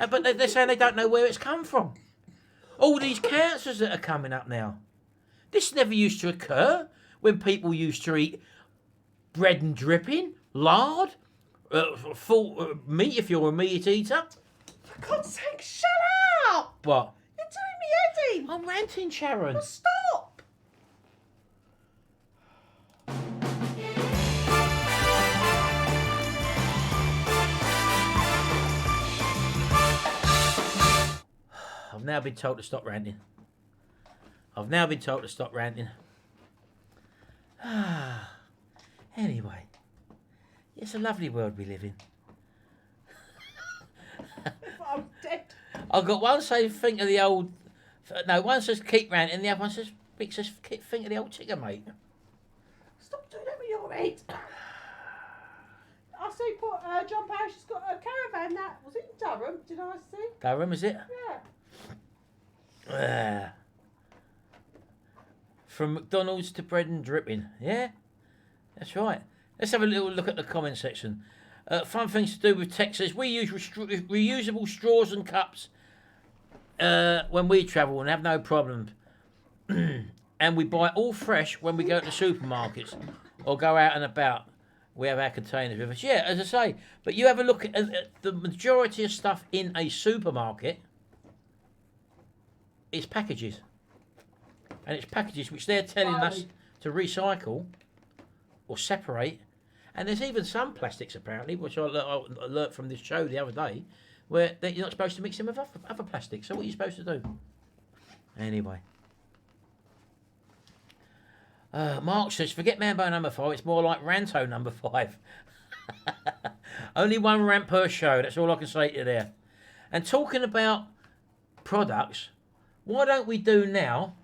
But they're saying they don't know where it's come from. All these cancers that are coming up now. This never used to occur when people used to eat bread and dripping, lard, full meat if you're a meat eater. For God's sake, shut up! What? You're doing me head in. I'm ranting, Sharon. Well, stop. I've now been told to stop ranting. Anyway, it's a lovely world we live in. I'm dead. I've got one says think of the old... No, one says keep ranting, and the other one says think of the old ticker, mate. Stop doing that with your head. I see John Parish has got a caravan that... Was it in Durham? Did I see? Durham, is it? Yeah. From McDonald's to bread and dripping. Yeah, that's right. Let's have a little look at the comment section. Fun things to do with tech says we use reusable straws and cups when we travel and have no problem. And we buy all fresh when we go to the supermarkets or go out and about. We have our containers with us. Yeah, as I say, but you have a look at the majority of stuff in a supermarket. It's packages. And it's packages which they're telling us to recycle or separate. And there's even some plastics, apparently, which I learnt from this show the other day, where you're not supposed to mix them with other plastics. So what are you supposed to do? Anyway. Mark says, forget Mambo number 5, it's more like Ranto number 5. Only one rant per show, that's all I can say to you there. And talking about products, why don't we do now...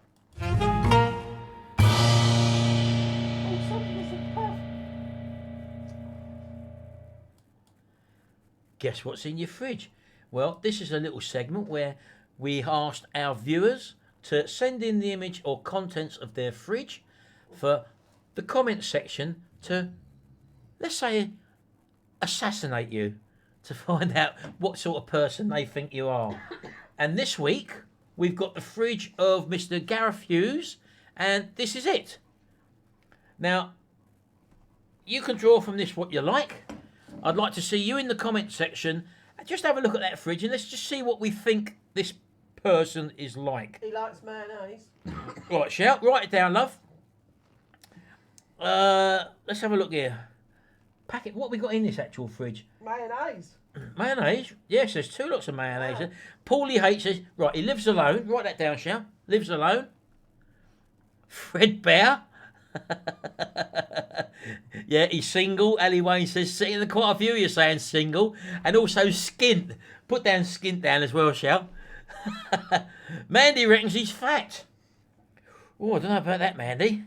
Guess what's in your fridge? Well, this is a little segment where we asked our viewers to send in the image or contents of their fridge for the comment section to, let's say, assassinate you, to find out what sort of person they think you are. And this week, we've got the fridge of Mr. Gareth Hughes, and this is it. Now, you can draw from this what you like. I'd like to see you in the comment section. Just have a look at that fridge and let's just see what we think this person is like. He likes mayonnaise. Right, shout. Write it down, love. Let's have a look here. Packet. What we got in this actual fridge? Mayonnaise. Mayonnaise. Yes, there's 2 lots of mayonnaise. Yeah. Paulie hates says, right, he lives alone. Write that down, shout. Lives alone. Fred Bear. Yeah, he's single. Ali Wayne says, sitting quite a few of you saying single. And also skint. Put down skint down as well, shall. Mandy reckons he's fat. Oh, I don't know about that, Mandy.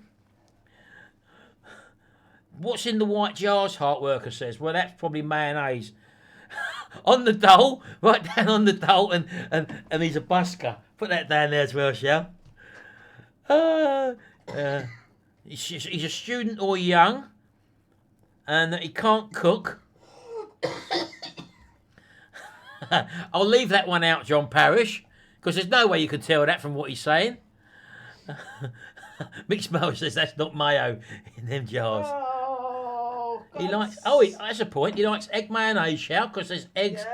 What's in the white jars, Heart Worker says? Well, that's probably mayonnaise. On the dole. Right down on the dole. And he's a busker. Put that down there as well, shall. He's a student or young, and he can't cook. I'll leave that one out, John Parrish, because there's no way you can tell that from what he's saying. Mixed Mo says that's not mayo in them jars. Oh, God. He likes. That's a point. He likes egg mayonnaise, shout, because there's eggs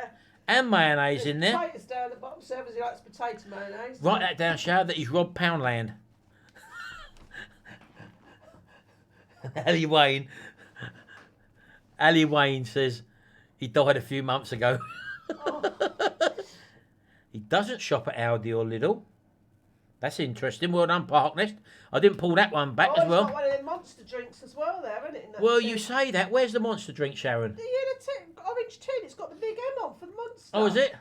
and mayonnaise in there. Potatoes down the bottom, serves he likes potato mayonnaise. Write that down, shout, that he's Rob Poundland. Ali Wayne says he died a few months ago. Oh. He doesn't shop at Aldi or Lidl. That's interesting. Well done, Parknest. I didn't pull that one back as well. Got one of them monster drinks as well there, isn't it? Well, you say that. Where's the monster drink, Sharon? The orange tin. It's got the big M on for the monster. Oh, is it?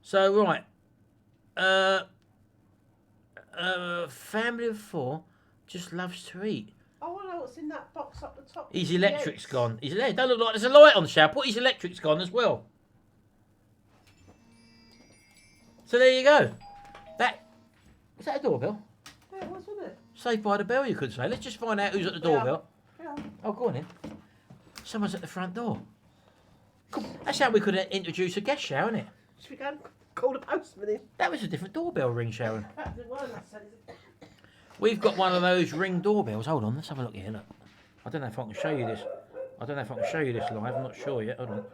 So, right. Family of 4 just loves to eat. I want to know what's in that box up the top. His electric's gone. His there. Don't look like there's a light on the shower. Put his electric's gone as well. So there you go. Is that a doorbell? Yeah, it was, wasn't it? Saved by the bell, you could say. Let's just find out who's at the doorbell. Yeah. Oh, go on in. Someone's at the front door. Cool. That's how we could introduce a guest, shower, isn't it? Should we go and call the postman in? That was a different doorbell ring, Sharon. That's the one I said, is it? We've got one of those ring doorbells. Hold on, let's have a look here. Look, I don't know if I can show you this. I don't know if I can show you this live. I'm not sure yet. Hold on.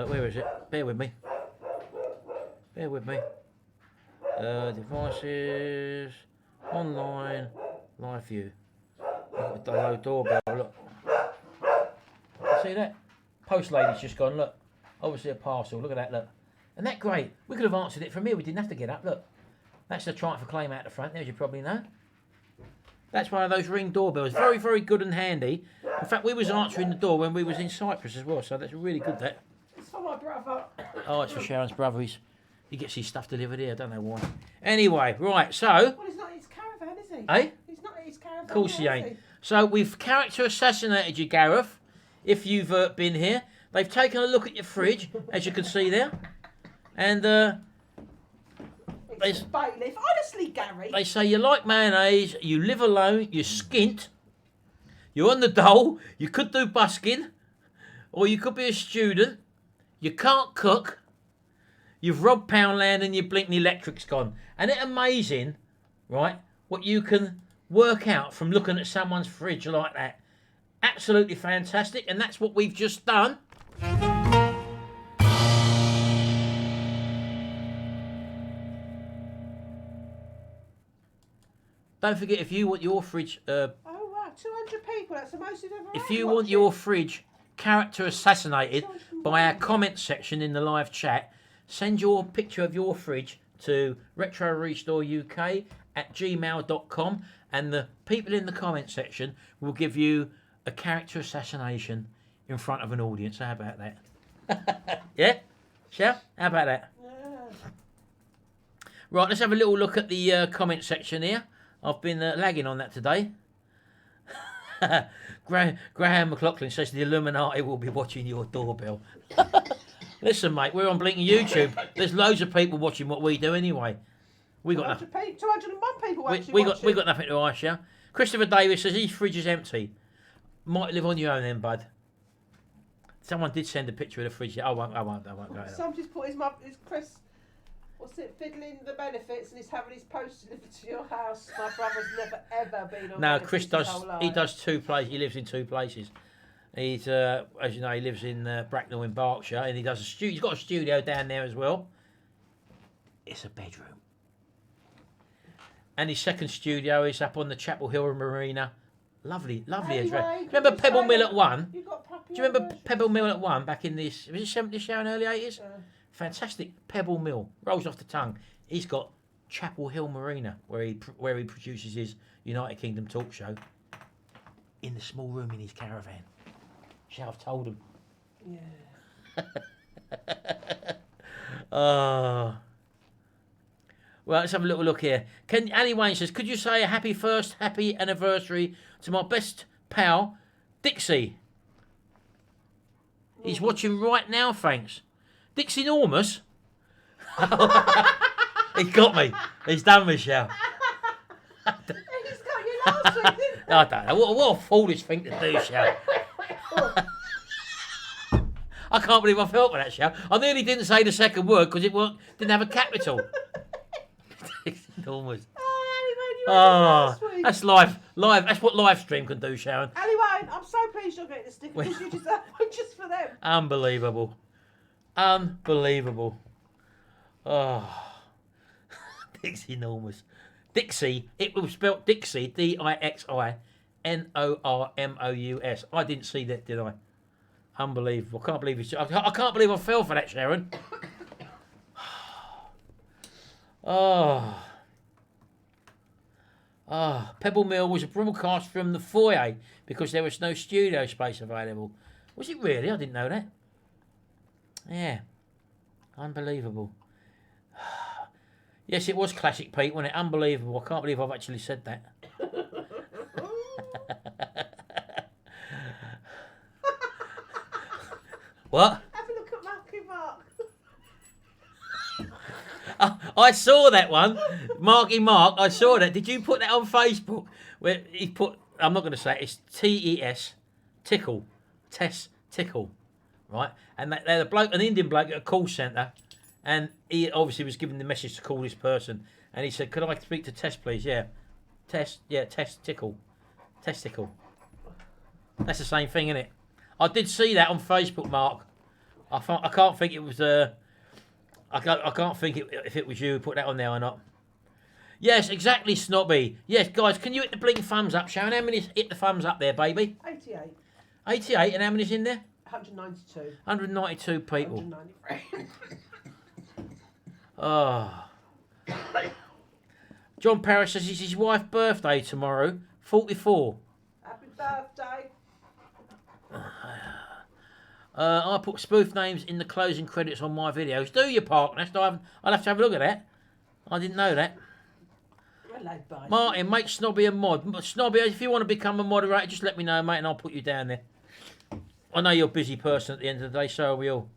Where is it? Bear with me. Bear with me. Devices, online, live view. Look, the low doorbell. Look. See that? Post lady's just gone. Look. Obviously a parcel. Look at that. Look. Isn't that great? We could have answered it from here. We didn't have to get up. Look. That's the triumph for claim out the front there, as you probably know. That's one of those ring doorbells. Very, very good and handy. In fact, we was answering the door when we was in Cyprus as well, so that's really good, that. It's for my brother. Oh, it's for Sharon's brother. He gets his stuff delivered here. I don't know why. Anyway, right, so... Well, he's not in his caravan, is he? Eh? He's not in his caravan. Of course he is ain't. So we've character assassinated you, Gareth, if you've been here. They've taken a look at your fridge, as you can see there. And... It's a bailiff. Honestly, Gary. They say you like mayonnaise, you live alone, you're skint, you're on the dole, you could do busking, or you could be a student, you can't cook, you've robbed Poundland and your blinking electric's gone. And it's amazing, right, what you can work out from looking at someone's fridge like that. Absolutely fantastic, and that's what we've just done. Don't forget, if you want your fridge... oh, wow. 200 people. That's the most you've ever had. If you want your fridge character assassinated by our comment section in the live chat, send your picture of your fridge to retrorestoreuk@gmail.com, and the people in the comment section will give you a character assassination in front of an audience. How about that? Yeah? Shall? How about that? Yeah. Right, let's have a little look at the comment section here. I've been lagging on that today. Graham McLaughlin says the Illuminati will be watching your doorbell. Listen, mate, we're on blinking YouTube. There's loads of people watching what we do anyway. We got nothing. 201 people actually We watching. got nothing to ask you. Christopher Davis says his fridge is empty. Might live on your own then, bud. Someone did send a picture of the fridge. I won't go. Some just put his Chris. What's it? Fiddling the benefits, and he's having his post delivered to your house. My brother's never ever been on. No, benefits Chris his does. whole life. He does 2 places. He lives in 2 places. He's, as you know, he lives in Bracknell in Berkshire, and he does a studio. He's got a studio down there as well. It's a bedroom. And his second studio is up on the Chapel Hill Marina. Lovely, lovely address. Anyway, Remember Pebble Mill at 1? You got puppy. Do you remember Pebble Mill at 1 back in this? Was it 70s show in early 80s? Fantastic Pebble Mill. Rolls off the tongue. He's got Chapel Hill Marina where he produces his United Kingdom talk show in the small room in his caravan. Shall I've told him. Yeah. Oh. Well, let's have a little look here. Annie Wayne says, could you say a happy anniversary to my best pal, Dixie? He's watching right now, thanks. Dixie Enormous? He got me. He's done me, Shell. He's got you last week, didn't I don't know. What a foolish thing to do, Shell. I can't believe I felt with that, Shell. I nearly didn't say the second word because it didn't have a capital. Dixie Enormous. Oh, That's live. That's what live stream can do, Sharon. Anyway, I'm so pleased you're getting the sticker because you deserve one just for them. Unbelievable. Unbelievable. Oh. Dixie Enormous. Dixie, it was spelt Dixie, Dixie-N-O-R-M-O-U-S. I didn't see that, did I? Unbelievable. I can't believe I fell for that, Sharon. Oh. Ah, Pebble Mill was a broadcast from the foyer because there was no studio space available. Was it really? I didn't know that. Yeah. Unbelievable. Yes, it was classic, Pete, wasn't it? Unbelievable. I can't believe I've actually said that. What? Have a look at Marky Mark. I saw that one. Marky Mark, I saw that. Did you put that on Facebook? Where he put, I'm not going to say it, it's T-E-S, tickle, Tess Tickle, right? And they're an Indian bloke at a call centre, and he obviously was given the message to call this person, and he said, could I speak to Tess, please? Yeah. Tess Tickle. Testicle. That's the same thing, isn't it? I did see that on Facebook, Mark. I can't think it was... I can't think if it was you who put that on there or not. Yes, exactly, Snobby. Yes, guys, can you hit the blinking thumbs up, Sharon? How many's hit the thumbs up there, baby? 88. 88, and how many's in there? 192. 192 people. 193. Oh. John Parrish says it's his wife's birthday tomorrow, 44. Happy birthday. I put spoof names in the closing credits on my videos. Do you, Park? I'll have to have a look at that. I didn't know that. Hello, bye. Martin, make Snobby a mod. Snobby, if you want to become a moderator, just let me know, mate, and I'll put you down there. I know you're a busy person at the end of the day, so are we all.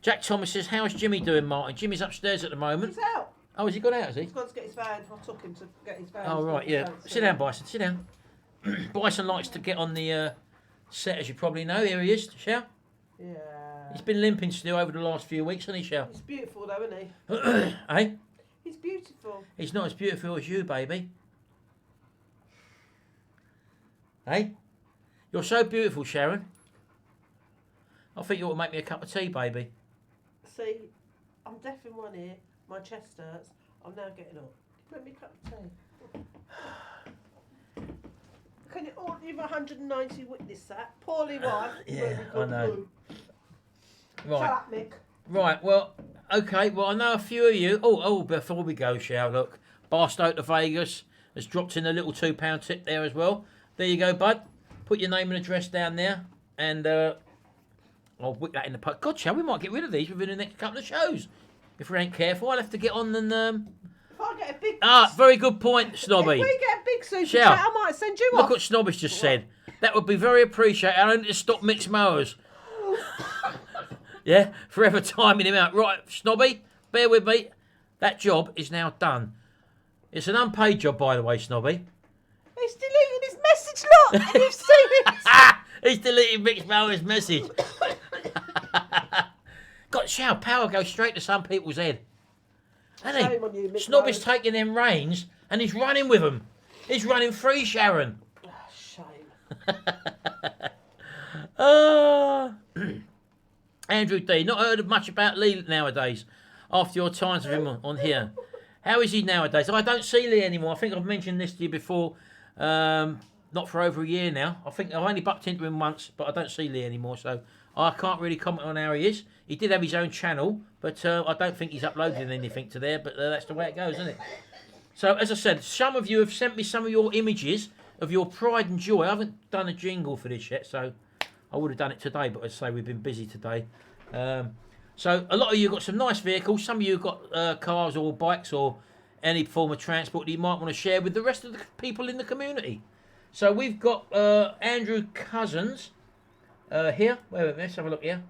Jack Thomas says, how's Jimmy doing, Martin? Jimmy's upstairs at the moment. He's out. Oh, has he gone out, has he? He's gone to get his van. I took him to get his van. Oh, right, yeah. Sit down, Bison, sit down. Bison likes to get on the set, as you probably know. Here he is, Shell. Yeah. He's been limping still over the last few weeks, hasn't he, Shell? He's beautiful, though, isn't he? Eh? He's beautiful. He's not as beautiful as you, baby. Hey? You're so beautiful, Sharon. I think you ought to make me a cup of tea, baby. See, I'm deaf in one ear. My chest hurts. I'm now getting up. Make me a cup of tea. Can you all leave 190 witness that? Poorly one. Yeah, I know. Right. Shut up, Mick. Right, well, okay, well, I know a few of you. Oh, before we go, Shell, look. Barstow to Vegas has dropped in a little £2 tip there as well. There you go, bud. Put your name and address down there, and I'll whip that in the post. God, Shell, we might get rid of these within the next couple of shows. If we ain't careful, I'll have to get on and... If I get a big... very good point, Snobby. If we get a big super Shell, chat, I might send you look off. what Snobby's just said. That would be very appreciated. I need to stop mixed mowers. Yeah, forever timing him out. Right, Snobby, bear with me. That job is now done. It's an unpaid job, by the way, Snobby. He's deleting his message, look! You've seen it! He's deleting Mixed Mowers' message. God, Shell, power goes straight to some people's head. Hasn't Shame on you, he? Mick Snob is Rose. taking them reins and he's running with them. He's running free, Sharon. Oh, shame. Andrew D. Not heard much about Lee nowadays after your times with him on here. How is he nowadays? I don't see Lee anymore. I think I've mentioned this to you before. Not for over a year now. I think I've only bumped into him once, but I don't see Lee anymore, so I can't really comment on how he is. He did have his own channel, but I don't think he's uploading anything to there, but that's the way it goes, isn't it? So, as I said, some of you have sent me some of your images of your pride and joy. I haven't done a jingle for this yet, so I would have done it today, but as I say, we've been busy today. So, a lot of you have got some nice vehicles. Some of you have got cars or bikes or any form of transport that you might want to share with the rest of the people in the community. So, we've got Andrew Cousins here. Wait, let's have a look here.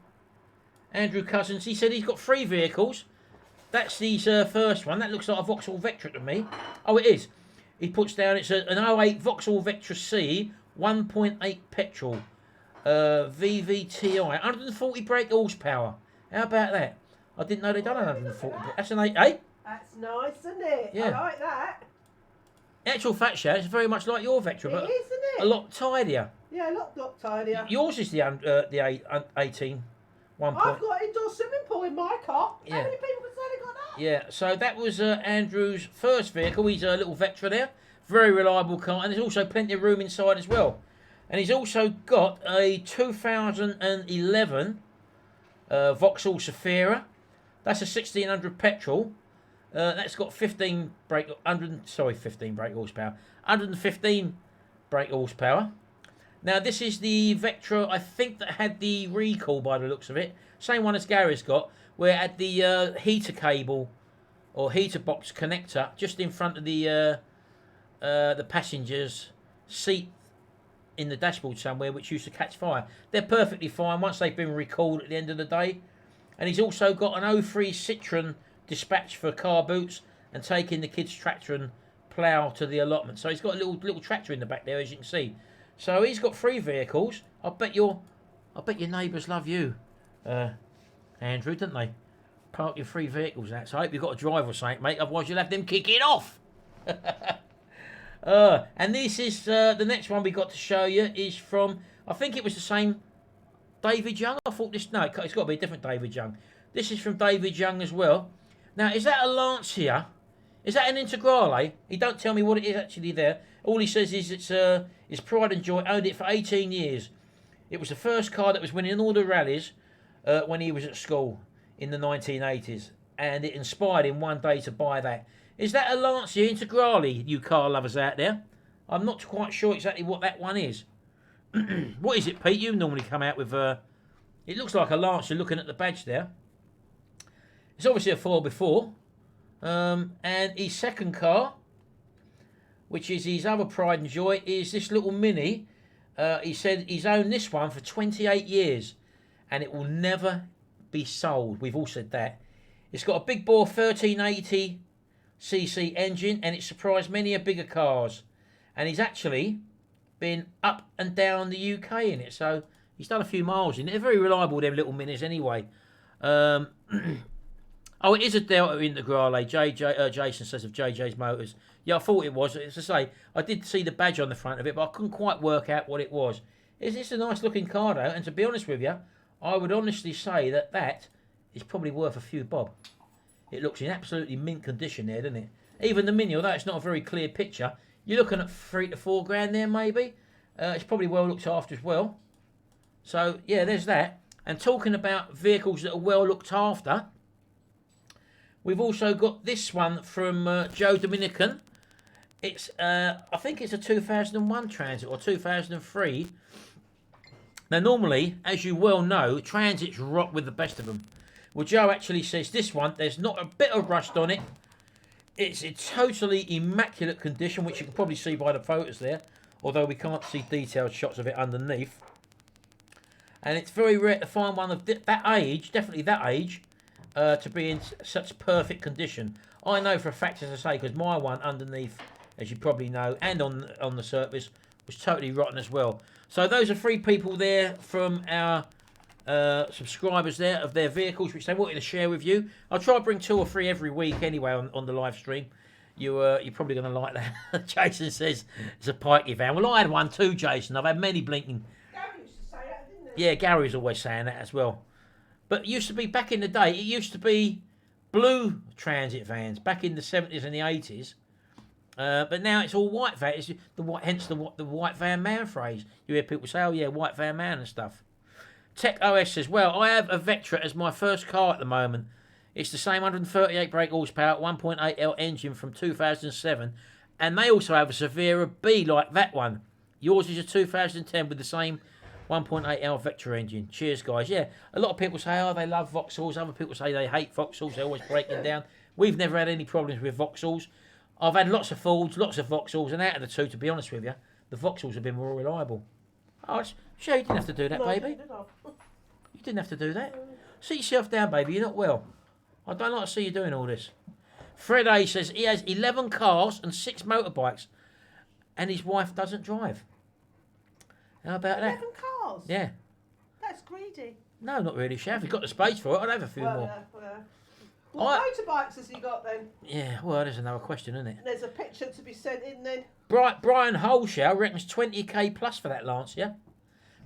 Andrew Cousins, he said he's got 3 vehicles. That's his first one. That looks like a Vauxhall Vectra to me. Oh, it is. He puts down it's an 08 Vauxhall Vectra C, 1.8 petrol, VVTi, 140 brake horsepower. How about that? I didn't know they'd done 140. That's an 8, eh? That's nice, isn't it? Yeah. I like that. In actual fact, Sharon, it's very much like your Vectra, but It is, isn't it? a lot tidier. Yeah, a lot tidier. Yours is the 18, 1. I've got an indoor swimming pool in my car. Yeah. How many people can say they got that? Yeah, so that was Andrew's first vehicle. He's a little Vectra there. Very reliable car, and there's also plenty of room inside as well. And he's also got a 2011 Vauxhall Zafira. That's a 1600 petrol. That's got 15 brake horsepower. 115 brake horsepower. Now this is the Vectra, I think, that had the recall by the looks of it. Same one as Gary's got, where at the heater cable or heater box connector just in front of the passenger's seat in the dashboard somewhere, which used to catch fire. They're perfectly fine once they've been recalled at the end of the day. And he's also got an 03 Citroen dispatch for car boots and taking the kids' tractor and plough to the allotment. So he's got a little tractor in the back there, as you can see. So he's got 3 vehicles. I bet your neighbours love you, Andrew, don't they? Park your 3 vehicles out. So I hope you've got a drive or something, mate. Otherwise you'll have them kicking off. And this is the next one we got to show you is from, I think it was the same David Young. I thought it's got to be a different David Young. This is from David Young as well. Now, is that a Lancia? Is that an Integrale? He don't tell me what it is actually there. All he says is it's pride and joy. Owned it for 18 years. It was the first car that was winning all the rallies when he was at school in the 1980s. And it inspired him one day to buy that. Is that a Lancia Integrale, you car lovers out there? I'm not quite sure exactly what that one is. What is it, Pete? You normally come out with it looks like a Lancia looking at the badge there. It's obviously a 4x4. And his second car, which is his other pride and joy, is this little Mini. He said he's owned this one for 28 years and it will never be sold. We've all said that. It's got a big bore 1380 cc engine and it surprised many a bigger cars. And he's actually been up and down the UK in it. So he's done a few miles in it. They're very reliable, them little Minis anyway. Oh, it is a Delta Integrale. Jason says of JJ's Motors. Yeah, I thought it was. As I say, I did see the badge on the front of it, but I couldn't quite work out what it was. It's a nice looking car though, and to be honest with you, I would honestly say that is probably worth a few bob. It looks in absolutely mint condition there, doesn't it? Even the Mini, although it's not a very clear picture, you're looking at $3 to $4 grand there maybe. It's probably well looked after as well. So yeah, there's that. And talking about vehicles that are well looked after, we've also got this one from Joe Dominican. It's I think it's a 2001 Transit or 2003. Now normally, as you well know, Transits rock with the best of them. Well, Joe actually says this one, there's not a bit of rust on it. It's in totally immaculate condition, which you can probably see by the photos there, although we can't see detailed shots of it underneath. And it's very rare to find one of that age, definitely that age, to be in such perfect condition. I know for a fact, as I say, because my one underneath, as you probably know, and on the surface, was totally rotten as well. So those are 3 people there from our subscribers there of their vehicles, which they wanted to share with you. I'll try to bring 2 or 3 every week anyway on the live stream. You're probably going to like that. Jason says it's a pikey van. Well, I had one too, Jason. I've had many blinking. Gary used to say that, didn't he? Yeah, Gary's always saying that as well. But it used to be, back in the day, it used to be blue transit vans back in the 70s and the 80s. But now it's all white van. It's the white, hence the white van man phrase. You hear people say, "Oh yeah, white van man" and stuff. Tech OS says, "Well, I have a Vectra as my first car at the moment. It's the same 138 brake horsepower, 1.8L engine from 2007, and they also have a Severa B like that one. Yours is a 2010 with the same 1.8L Vectra engine. Cheers, guys." Yeah, a lot of people say, "Oh, they love Vauxhalls." Other people say they hate Vauxhalls. They're always breaking down. We've never had any problems with Vauxhalls. I've had lots of Fords, lots of Vauxhalls, and out of the two, to be honest with you, the Vauxhalls have been more reliable. Oh, sure, you didn't have to do that, baby. You didn't have to do that. Sit yourself down, baby. You're not well. I don't like to see you doing all this. Fred A says he has 11 cars and 6 motorbikes, and his wife doesn't drive. How about that? 11 cars? Yeah. That's greedy. No, not really, Shav. He's got the space for it. I'd have a few more. What motorbikes has he got then? Yeah, well, there's another question, isn't it? There's a picture to be sent in then. Brian Holshow reckons 20k plus for that Lancia.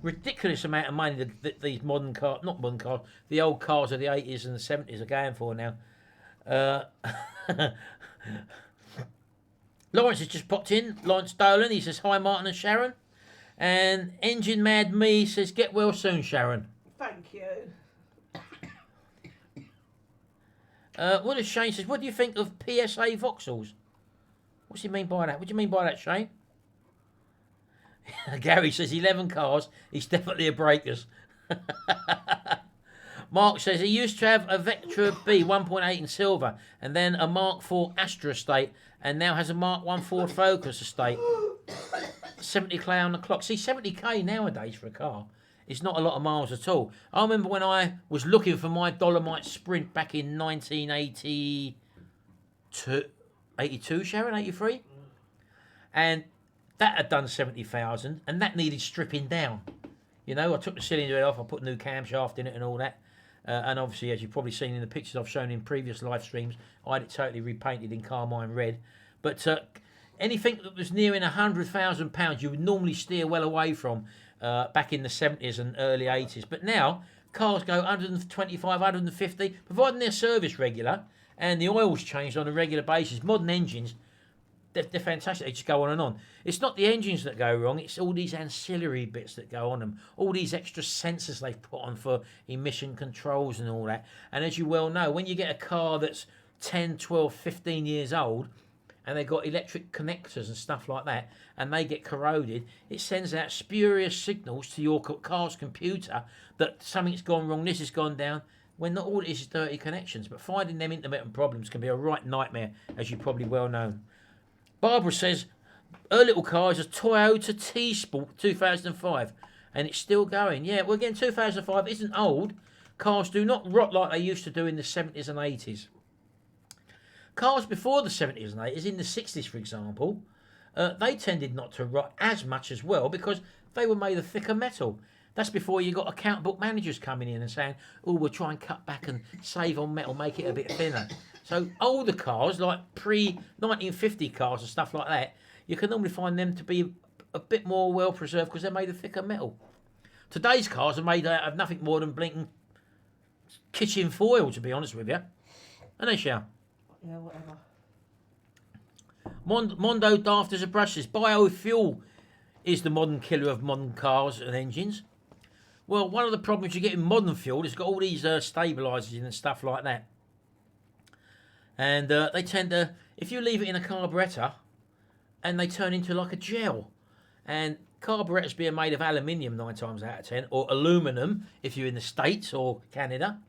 Ridiculous amount of money that these modern cars, not modern cars, the old cars of the 80s and the 70s are going for now. Lawrence has just popped in. Lawrence Dolan, he says, "Hi Martin and Sharon." And Engine Mad Me says, "Get well soon, Sharon." Thank you. What does Shane says? "What do you think of PSA Vauxhalls?" What's he mean by that? What do you mean by that, Shane? Gary says 11 cars. He's definitely a breakers. Mark says he used to have a Vectra B 1.8 in silver, and then a Mark IV Astra estate, and now has a Mark I Ford Focus estate. 70k on the clock. See, 70k nowadays for a car is not a lot of miles at all. I remember when I was looking for my Dolomite Sprint back in 1982, Sharon, 83? And that had done 70,000, and that needed stripping down. You know, I took the cylinder off, I put a new camshaft in it and all that. And obviously, as you've probably seen in the pictures I've shown in previous live streams, I had it totally repainted in carmine red. But anything that was nearing £100,000 you would normally steer well away from back in the 70s and early 80s. But now, cars go 125, 150, providing they're service regular and the oil's changed on a regular basis. Modern engines, they're fantastic. They just go on and on. It's not the engines that go wrong. It's all these ancillary bits that go on them. All these extra sensors they've put on for emission controls and all that. And as you well know, when you get a car that's 10, 12, 15 years old, and they've got electric connectors and stuff like that, and they get corroded, it sends out spurious signals to your car's computer that something's gone wrong, this has gone down, when not all it is dirty connections. But finding them intermittent problems can be a right nightmare, as you probably well know. Barbara says her little car is a Toyota T-Sport 2005, and it's still going. Yeah, well, again, 2005 isn't old. Cars do not rot like they used to do in the 70s and 80s. Cars before the 70s and 80s, in the 60s, for example, they tended not to rot as much as well because they were made of thicker metal. That's before you got account book managers coming in and saying, "Oh, we'll try and cut back and save on metal, make it a bit thinner." So older cars, like pre-1950 cars and stuff like that, you can normally find them to be a bit more well preserved because they're made of thicker metal. Today's cars are made out of nothing more than blinking kitchen foil, to be honest with you. And they shall. Yeah, whatever. Mondo Daft as a brush says biofuel is the modern killer of modern cars and engines. Well, one of the problems you get in modern fuel is got all these stabilisers in and stuff like that. And they tend to, if you leave it in a carburettor, and they turn into like a gel. And carburettors being made of aluminium 9 times out of 10, or aluminum if you're in the States or Canada,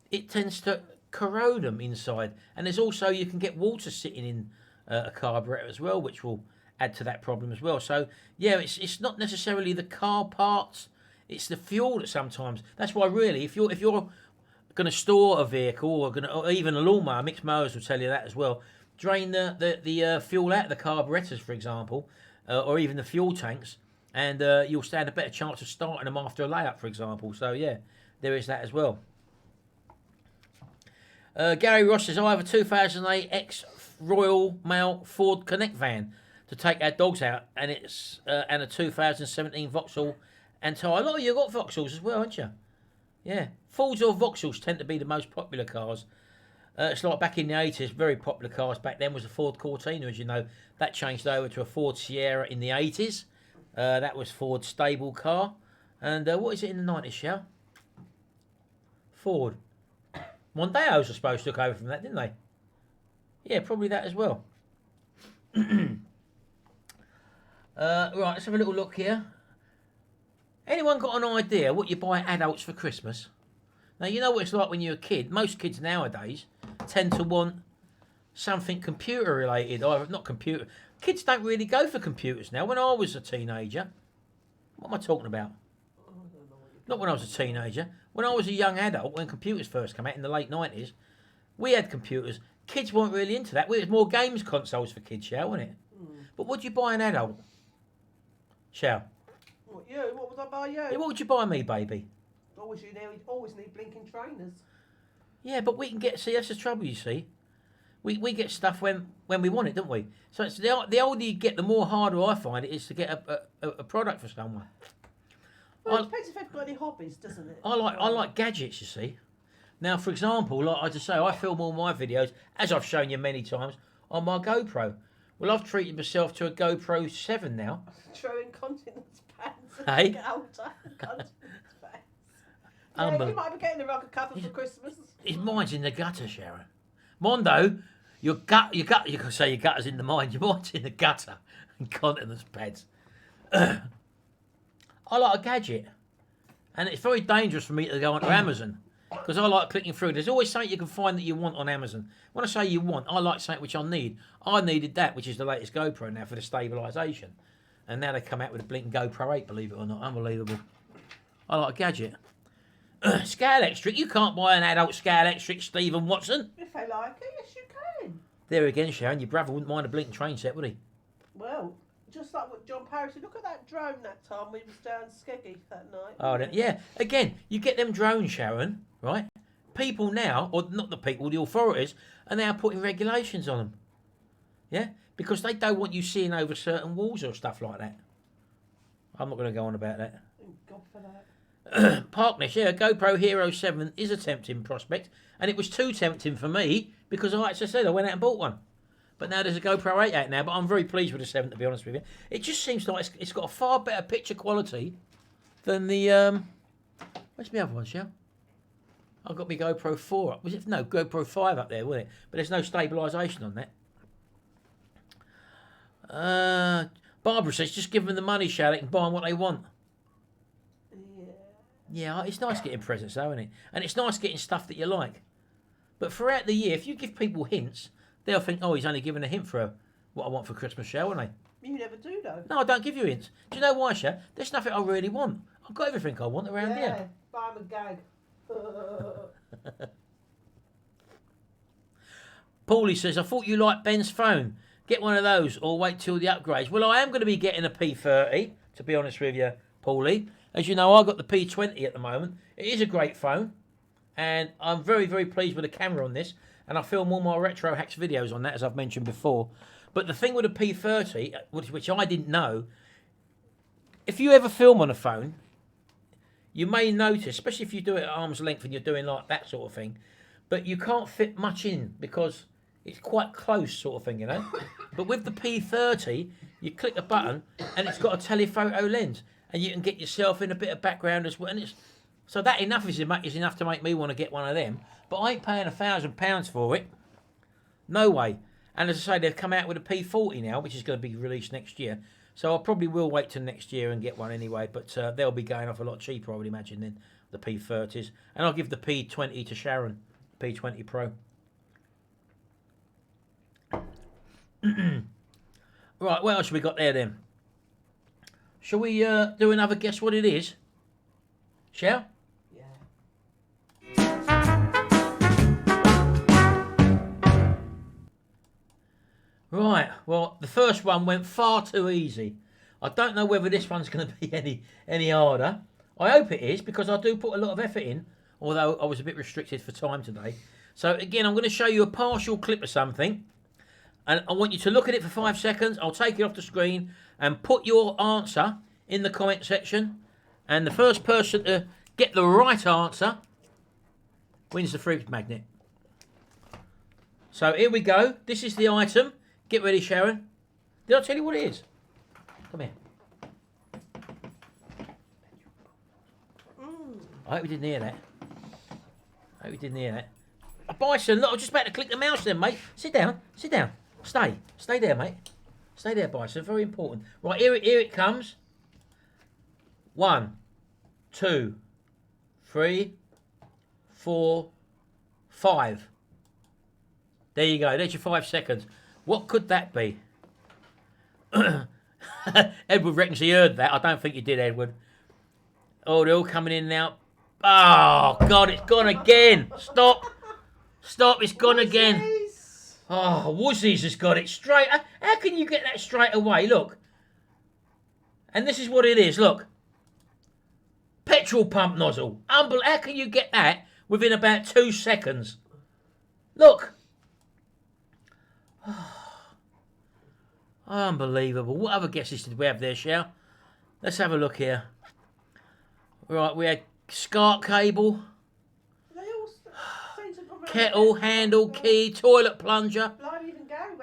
it tends to corrode them inside. And there's also, you can get water sitting in a carburettor as well, which will add to that problem as well. So yeah, it's not necessarily the car parts, it's the fuel that sometimes. That's why really, if you're going to store a vehicle or even a lawnmower, mixed mowers will tell you that as well. Drain the fuel out of the carburettors, for example, or even the fuel tanks, and you'll stand a better chance of starting them after a layup, for example. So yeah, there is that as well. Gary Ross says, I have a 2008 ex-Royal Mail Ford Connect van to take our dogs out, and it's and a 2017 Vauxhall and Ford. A lot of you got Vauxhalls as well, haven't you? Yeah, Fords or Vauxhalls tend to be the most popular cars. It's like back in the 80s, very popular cars back then was a Ford Cortina, as you know. That changed over to a Ford Sierra in the 80s. That was Ford's stable car. And what is it in the 90s, Shell? Ford. Mondeos, I suppose, took over from that, didn't they? Yeah, probably that as well. Right, let's have a little look here. Anyone got an idea what you buy adults for Christmas? Now, you know what it's like when you're a kid. Most kids nowadays tend to want something computer related. Or not computer. Kids don't really go for computers now. When I was a teenager, what am I talking about? Not when I was a teenager. When I was a young adult, when computers first came out in the late 90s, we had computers. Kids weren't really into that. It was more games consoles for kids, Shell, wasn't it? But what do you buy an adult? Shell? What, you? What would I buy you? Yeah, what would you buy me, baby? Always need blinking trainers. Yeah, but we can get... See, that's the trouble, you see. We get stuff when we want it, don't we? So it's the older you get, the more harder I find it is to get a product for someone. Well, it depends if they've got any hobbies, doesn't it? I like gadgets, you see. Now, for example, like I just say, I film all my videos, as I've shown you many times, on my GoPro. Well, I've treated myself to a GoPro 7 now. True incontinence pants. Hey? Get older. Incontinence pants. Yeah, you might be getting a couple for Christmas. Mine's in the gutter, Sharon. Mondo, you can say your gutter's in the mind. Your mind's in the gutter. Incontinence pads. I like a gadget, and it's very dangerous for me to go onto Amazon because I like clicking through. There's always something you can find that you want on Amazon. When I say you want, I like something which I need. I needed that, which is the latest GoPro now for the stabilisation, and now they come out with a blinking GoPro 8. Believe it or not, unbelievable. I like a gadget. Scale Electric, you can't buy an adult Scale Electric, Stephen Watson. If they like it, yes, you can. There again, Sharon, your brother wouldn't mind a blinking train set, would he? Well, just like what John Parry said, look at that drone that time we was down Skeggy that night. Oh, yeah. Again, you get them drones, Sharon, right? People now, or not the people, the authorities, are now putting regulations on them. Yeah? Because they don't want you seeing over certain walls or stuff like that. I'm not going to go on about that. Thank God for that. Parkness, yeah, GoPro Hero 7 is a tempting prospect, and it was too tempting for me because, like I said, I went out and bought one. But now there's a GoPro 8 out now, but I'm very pleased with the 7, to be honest with you. It just seems like it's got a far better picture quality than the... Where's my other one, Shell? I've got my GoPro 4 up. Was it? No, GoPro 5 up there, wasn't it? But there's no stabilisation on that. Barbara says, just give them the money, Shell. They can buy them what they want. Yeah, it's nice getting presents, though, isn't it? And it's nice getting stuff that you like. But throughout the year, if you give people hints, they'll think, oh, he's only giving a hint for what I want for Christmas, Shell, won't they? You never do, though. No, I don't give you hints. Do you know why, Shell? There's nothing I really want. I've got everything I want around here. Yeah, buy them a gag. Paulie says, I thought you liked Ben's phone. Get one of those or wait till the upgrades. Well, I am going to be getting a P30, to be honest with you, Paulie. As you know, I've got the P20 at the moment. It is a great phone, and I'm very, very pleased with the camera on this, and I film all my retro hacks videos on that, as I've mentioned before. But the thing with the P30, which I didn't know, if you ever film on a phone, you may notice, especially if you do it at arm's length and you're doing like that sort of thing, but you can't fit much in because it's quite close sort of thing, you know. But with the P30, you click a button and it's got a telephoto lens, and you can get yourself in a bit of background as well. And so that enough is enough to make me want to get one of them. But I ain't paying £1,000 for it. No way. And as I say, they've come out with a P40 now, which is going to be released next year. So I probably will wait till next year and get one anyway. But they'll be going off a lot cheaper, I would imagine, than the P30s. And I'll give the P20 to Sharon, P20 Pro. Right, what else have we got there then? Shall we do another guess what it is? Shall? Yeah. Right, well, the first one went far too easy. I don't know whether this one's going to be any harder. I hope it is, because I do put a lot of effort in, although I was a bit restricted for time today. So again, I'm going to show you a partial clip of something, and I want you to look at it for 5 seconds. I'll take it off the screen and put your answer in the comment section, and the first person to get the right answer wins the fridge magnet. So here we go. This is the item. Get ready, Sharon. Did I tell you what it is? Come here. I hope you didn't hear that. I hope you didn't hear that. A bison. Look, I was just about to click the mouse then, mate. Sit down. Sit down. Stay. Stay there, mate. Stay there, bison. Very important. Right, here it comes. 1, 2, 3, 4, 5. There you go. There's your 5 seconds. What could that be? Edward reckons he heard that. I don't think you did, Edward. Oh, they're all coming in now. Oh, God, it's gone again. Stop. Stop, it's gone again. Oh, Woozie's has got it straight. How can you get that straight away? Look. And this is what it is, look. Petrol pump nozzle. How can you get that within about 2 seconds? Look. Unbelievable. What other guesses did we have there, Shell? Let's have a look here. Right, we had SCART cable, kettle, handle, key, toilet plunger,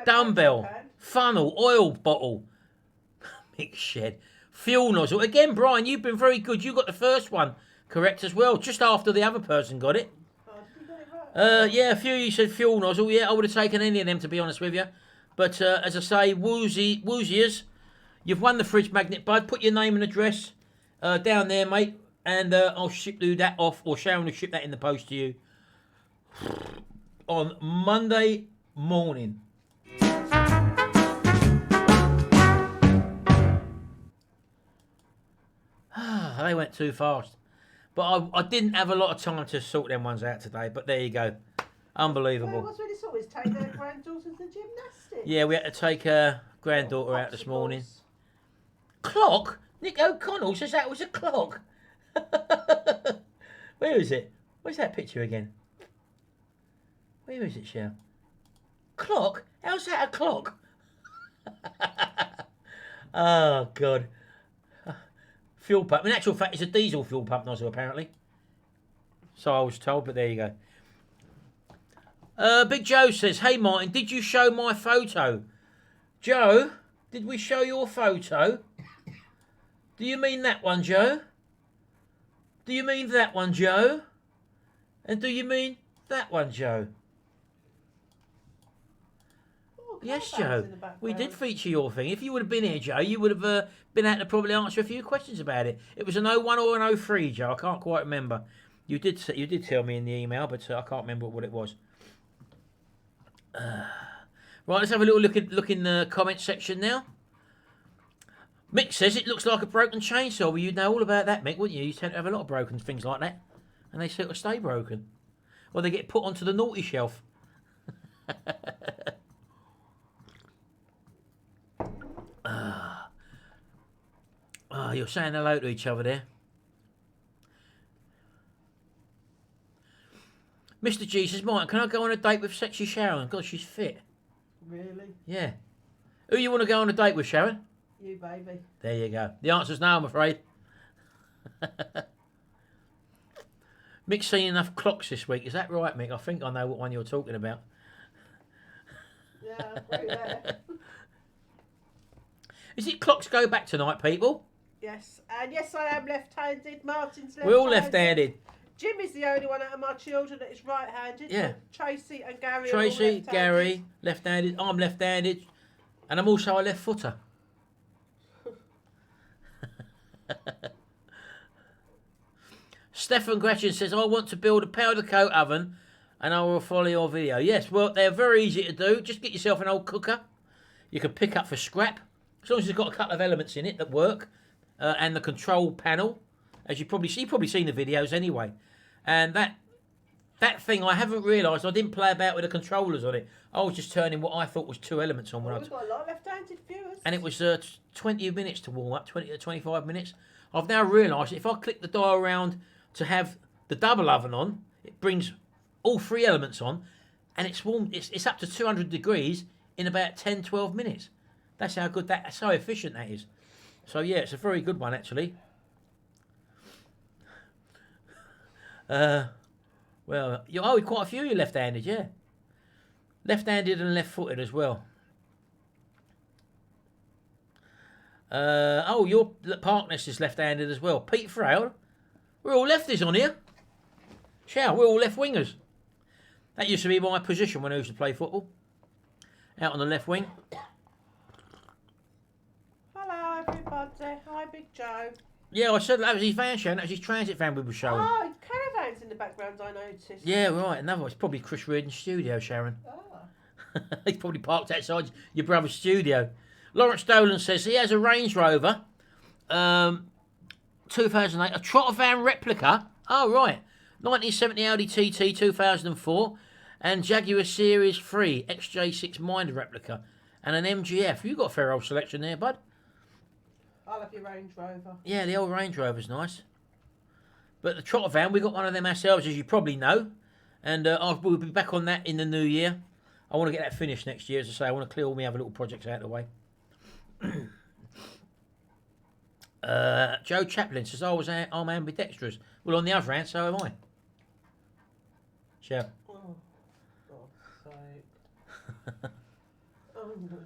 dumbbell, funnel, oil bottle, mixed shed, fuel nozzle. Again, Brian, you've been very good. You got the first one correct as well, just after the other person got it. Yeah, a few you said fuel nozzle. Yeah, I would have taken any of them, to be honest with you. But as I say, Wooziers, you've won the fridge magnet, bud. Put your name and address down there, mate. And I'll ship you that off, or Sharon will ship that in the post to you on Monday morning. They went too fast. But I didn't have a lot of time to sort them ones out today. But there you go. Unbelievable. What's really always take their granddaughter to gymnastics. Yeah, we had to take her granddaughter out this morning. Clock? Nick O'Connell says that was a clock. Where is it? Where's that picture again? Where is it, Shell? Clock? How's that a clock? Oh, God. Fuel pump. In actual fact, it's a diesel fuel pump nozzle, apparently. So I was told, but there you go. Big Joe says, hey, Martin, did you show my photo? Joe, did we show your photo? Do you mean that one, Joe? Do you mean that one, Joe? And do you mean that one, Joe? Oh, yes, Joe. We did feature your thing. If you would have been here, Joe, you would have been able to probably answer a few questions about it. It was an 01 or an 03, Joe. I can't quite remember. You did tell me in the email, but I can't remember what it was. Right, let's have a little look in the comment section now. Mick says it looks like a broken chainsaw. Well, you'd know all about that, Mick, wouldn't you? You tend to have a lot of broken things like that. And they sort of stay broken. Or they get put onto the naughty shelf. You're saying hello to each other there. Mr. G says, Martin, can I go on a date with sexy Sharon? God, she's fit. Really? Yeah. Who you want to go on a date with, Sharon? You, baby. There you go. The answer's no, I'm afraid. Mick's seen enough clocks this week. Is that right, Mick? I think I know what one you're talking about. Yeah, right there. Is it clocks go back tonight, people? Yes. And yes, I am left-handed. Martin's left-handed. We're all left-handed. Jim is the only one out of my children that is right-handed. Yeah. Tracy and Gary Tracy, are all left-handed. Gary, left-handed. I'm left-handed. And I'm also a left footer. Stefan Gretchen says, I want to build a powder coat oven and I will follow your video. Yes, well, they're very easy to do. Just get yourself an old cooker. You can pick up for scrap. As long as it's got a couple of elements in it that work. And the control panel. As you've probably seen the videos anyway. And that That thing, I haven't realised. I didn't play about with the controllers on it. I was just turning what I thought was 2 elements on. We've got a lot of left-handed viewers. And it was 20 minutes to warm up, 20 to 25 minutes. I've now realised if I click the dial around to have the double oven on, it brings all 3 elements on, and it's warm. It's up to 200 degrees in about 10, 12 minutes. That's how good that's how efficient that is. So yeah, it's a very good one actually. Well, quite a few of you left-handed, yeah. Left-handed and left-footed as well. Your Parkness is left-handed as well. Pete Frail. We're all lefties on here. We're all left-wingers. That used to be my position when I used to play football. Out on the left wing. Hello, everybody. Hi, Big Joe. Yeah, I said that was his van, Sharon. That was his transit van we were showing. Oh, caravans in the background, I noticed. Yeah, right. Another one. It's probably Chris Reardon's studio, Sharon. Oh. He's probably parked outside your brother's studio. Lawrence Dolan says he has a Range Rover, 2008, a trotter van replica. Oh, right. 1970 Audi TT 2004 and Jaguar Series 3 XJ6 Minder replica and an MGF. You got a fair old selection there, bud. I love your Range Rover. Yeah, the old Range Rover's nice. But the trotter van, we got one of them ourselves, as you probably know. And we'll be back on that in the new year. I want to get that finished next year, as I say. I want to clear all my other little projects out of the way. Joe Chaplin says, I'm ambidextrous. Well, on the other hand, so am I. Sure. Oh, God's sake. Unbelievable.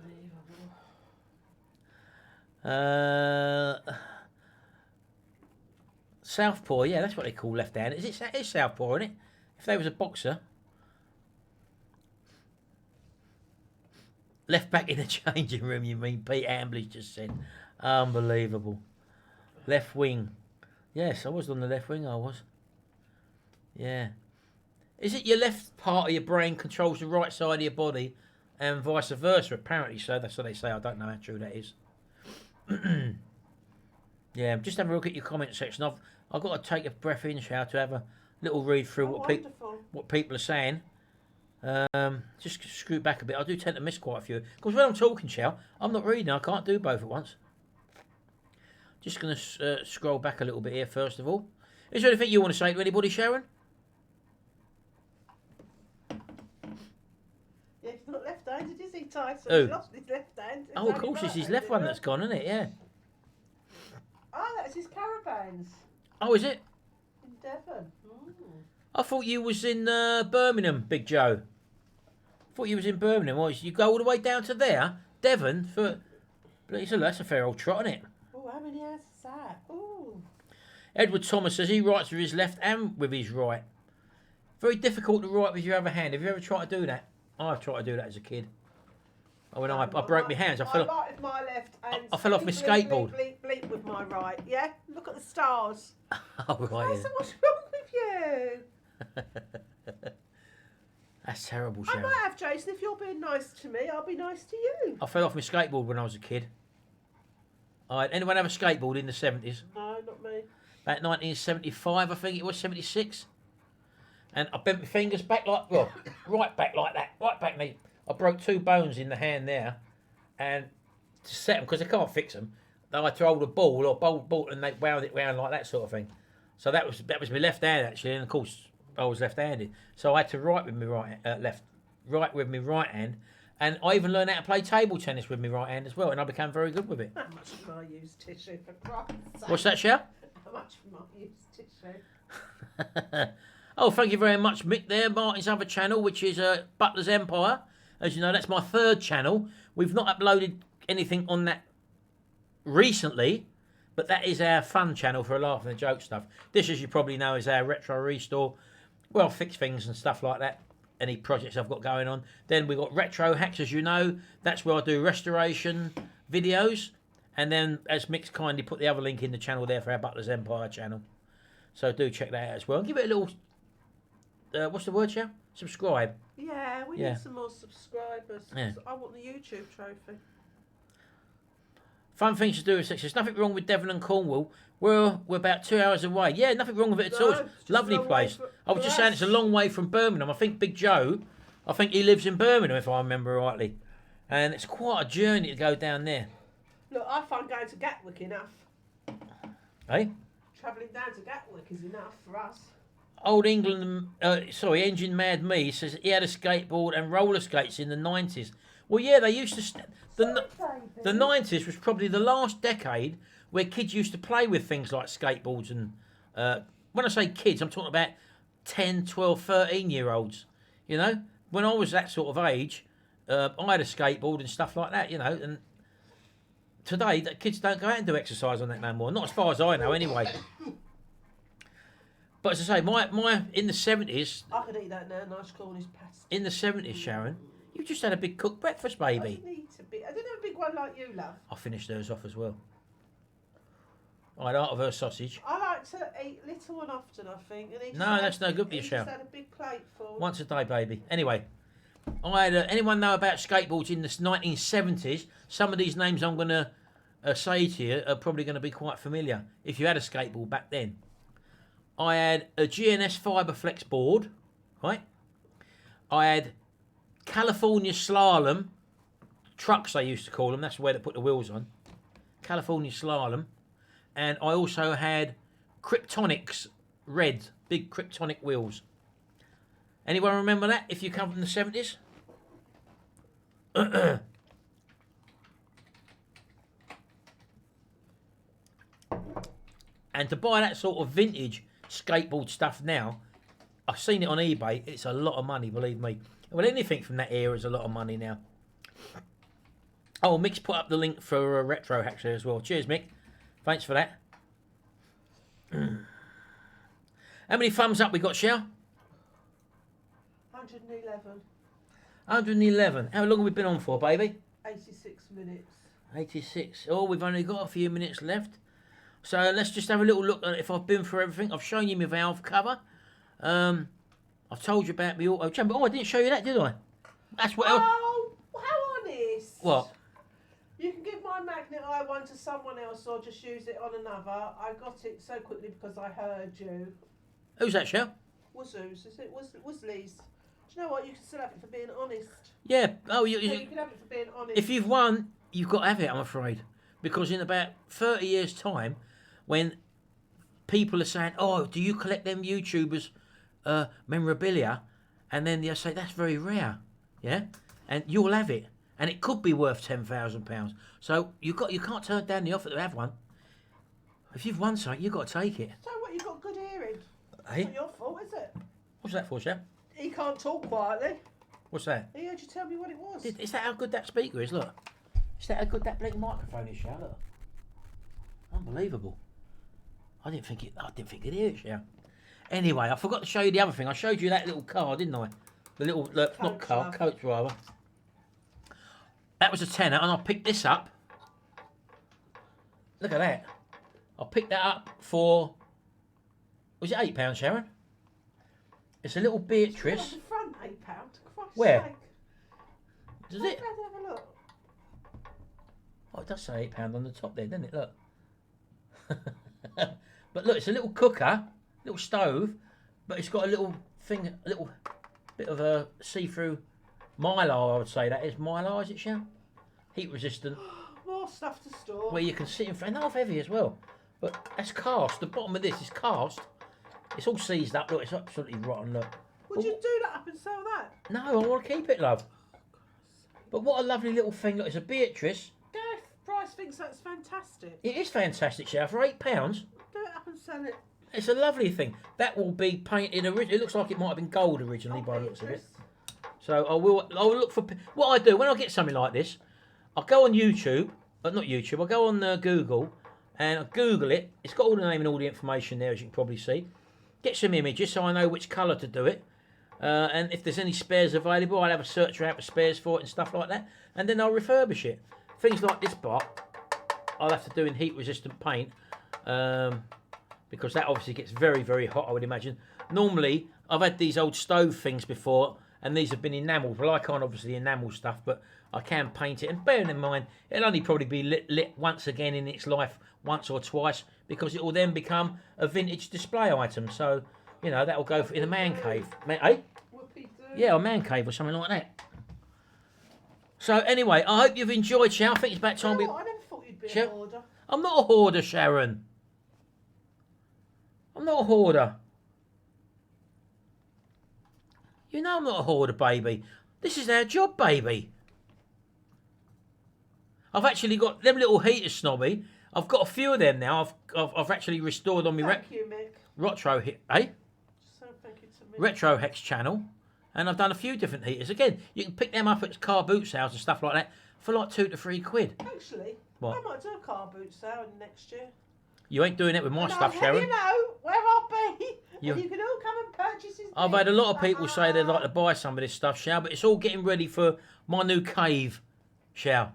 Southpaw, yeah, that's what they call left-handed. It's Southpaw, isn't it? If they was a boxer. Left back in the changing room, you mean? Pete Ambley just said. Unbelievable. Left wing. Yes, I was on the left wing, I was. Yeah. Is it your left part of your brain controls the right side of your body and vice versa? Apparently so. That's what they say. I don't know how true that is. Yeah, just have a look at your comment section. I've got to take a breath in, Shao, to have a little read through what people are saying. Just scoot back a bit. I do tend to miss quite a few. Because when I'm talking, Shao, I'm not reading. I can't do both at once. Just going to scroll back a little bit here, first of all. Is there anything you want to say to anybody, Sharon? Yeah, he's not left-handed, is he, Tyson? Who? He's lost his left hand. Oh, of course, it's his left one that's gone, isn't it? Yeah. Oh, that's his caravans. Oh, is it? In Devon. I thought you was in Birmingham, Big Joe. I thought you was in Birmingham. Well, you go all the way down to there, Devon, for... That's a fair old trot, isn't it? Oh, how many hours is that? Ooh. Edward Thomas says he writes with his left and with his right. Very difficult to write with your other hand. Have you ever tried to do that? I've tried to do that as a kid. When I broke my hands. I fell right with my left and I fell off my skateboard. Bleep, bleep with my right. Yeah? Look at the stars. Oh, right. So what's wrong with you? That's terrible, I Sharon. might have, Jason. If you're being nice to me, I'll be nice to you. I fell off my skateboard when I was a kid. Anyone have a skateboard in the 70s? No, not me. About 1975, I think it was, 76. And I bent my fingers back right back like that. Right back me. I broke 2 bones in the hand there. And to set them, because I can't fix them, I had to hold a ball or ball and they wound it round like that sort of thing. So that was my left hand actually, and of course I was left-handed. So I had to write with my right with my right hand. And I even learned how to play table tennis with my right hand as well, and I became very good with it. How much can I use tissue for Christ's sake? What's that, Shell? How much can I use tissue? Oh, thank you very much, Mick there. Martin's other channel, which is Butler's Empire. As you know, that's my 3rd channel. We've not uploaded anything on that recently, but that is our fun channel for a laugh and a joke stuff. This, as you probably know, is our Retrorestore. Well, fix things and stuff like that. Any projects I've got going on. Then we've got Retro Hacks, as you know. That's where I do restoration videos. And then, as Mick's kindly put the other link in the channel there for our Butler's Empire channel. So do check that out as well. Give it a little... what's the word, Shell? Subscribe. Yeah, we need some more subscribers. Yeah. I want the YouTube trophy. Fun things to do with sex. There's nothing wrong with Devon and Cornwall. We're about 2 hours away. Yeah, nothing wrong with it at all. No, It's it's a just lovely a long place. way I was for just saying us. it's a long way from Birmingham. I think Big Joe, I think he lives in Birmingham if I remember rightly. And it's quite a journey to go down there. Look, I find going to Gatwick enough. Eh? Travelling down to Gatwick is enough for us. Old England, Engine Mad Me says he had a skateboard and roller skates in the 90s. Well, yeah, they used to... The 90s was probably the last decade where kids used to play with things like skateboards and... when I say kids, I'm talking about 10, 12, 13-year-olds. You know? When I was that sort of age, I had a skateboard and stuff like that, you know, and... Today, the kids don't go out and do exercise on that no more. Not as far as I know, anyway. But as I say, my in the 70s... I could eat that now, nice Cornish pasty. In the 70s, Sharon, you just had a big cooked breakfast, baby. I didn't eat a bit. I didn't have a big one like you, love. I finished hers off as well. I had out of her sausage. I like to eat little and often, I think. And No, that's no good for you, He Sharon. just had a big plate full. Once a day, baby. Anyway, I had anyone know about skateboards in the 1970s? Some of these names I'm going to say to you are probably going to be quite familiar if you had a skateboard back then. I had a GNS Fiberflex board, right? I had California Slalom trucks, they used to call them. That's where they put the wheels on. California Slalom. And I also had Kryptonics red, big Kryptonic wheels. Anyone remember that if you come from the 70s? And to buy that sort of vintage skateboard stuff now, I've seen it on eBay, it's a lot of money, believe me. Well, anything from that era is a lot of money now. Oh, Mick's put up the link for Retro actually as well. Cheers, Mick. Thanks for that. How many thumbs up we got, Shell? 111. 111. How long have we been on for, baby? 86 minutes. 86. Oh, we've only got a few minutes left. So let's just have a little look at if I've been through everything. I've shown you my valve cover. I've told you about my auto jumper. Oh, I didn't show you that, did I? That's what else. Oh, how honest. What? You can give my magnet I1 to someone else or just use it on another. I got it so quickly because I heard you. Who's that, Shell? Wazoo's, is it? Wazleys. Do you know what? You can still have it for being honest. Yeah. Oh, You can have it for being honest. if you've won, you've got to have it, I'm afraid. Because in about 30 years' time, when people are saying, oh, do you collect them YouTubers' memorabilia? And then they'll say, that's very rare. Yeah? And you'll have it. And it could be worth £10,000. So you can't turn down the offer to have one. If you've won something, you've got to take it. So what, you got good hearing? Hey? It's not your fault, is it? What's that for, Shell? He can't talk quietly. What's that? He heard you tell me what it was. Is that how good that speaker is? Look. Is that how good that bloody microphone is, Shell? Look. Unbelievable. I didn't think it'd hear it, Shell. Anyway, I forgot to show you the other thing. I showed you that little car, didn't I? The little, not car, coach rather. That was a tenner, and I picked this up. Look at that. I picked that up for, was it £8, Sharon? It's a little Beatrice. The front £8. Christ's Where? sake. Does it? Have a look. Oh, it does say £8 on the top there, doesn't it? Look. But look, it's a little cooker, little stove, but it's got a little thing, a little bit of a see-through mylar, I would say that is. Mylar, is it, Shell? Heat resistant. More stuff to store. Where you can sit in front, and half heavy as well. But that's cast. The bottom of this is cast. It's all seized up. Look, it's absolutely rotten. Look. Would you do that up and sell that? No, I want to keep it, love. But what a lovely little thing. Look, it's a Beatrice. Gareth Price thinks that's fantastic. It is fantastic, Shell. For £8, Do it up and sell it. it's a lovely thing. That will be painted. It looks like it might have been gold originally by the looks of it. So I will look for. What I do when I get something like this, I'll go on YouTube. Not YouTube. I'll go on Google and I'll Google it. It's got all the name and all the information there, as you can probably see. Get some images so I know which colour to do it. And if there's any spares available, I'll have a search out for spares for it and stuff like that. And then I'll refurbish it. Things like this part, I'll have to do in heat-resistant paint. Because that obviously gets very, very hot, I would imagine. Normally, I've had these old stove things before, and these have been enamelled. Well, I can't obviously enamel stuff, but I can paint it. And bearing in mind, it'll only probably be lit once again in its life, once or twice, because it will then become a vintage display item. So, you know, that will go in a man cave. Eh? Yeah, a man cave or something like that. So anyway, I hope you've enjoyed, Sharon. I think it's about time we... I never thought you'd be a hoarder. I'm not a hoarder, Sharon. I'm not a hoarder. You know I'm not a hoarder, baby. This is our job, baby. I've actually got them little heaters, Snobby. I've got a few of them now. I've actually restored on my Thank you, Mick. Retro Hex channel, and I've done a few different heaters. Again, you can pick them up at car boot sales and stuff like that for like £2 to £3. Actually, what? I might do a car boot sale next year. You ain't doing it with my stuff, Sharon. You know where I'll be. You can all come and purchase his I've had a lot of people say they'd like to buy some of this stuff, Shao, but it's all getting ready for my new cave, Shao.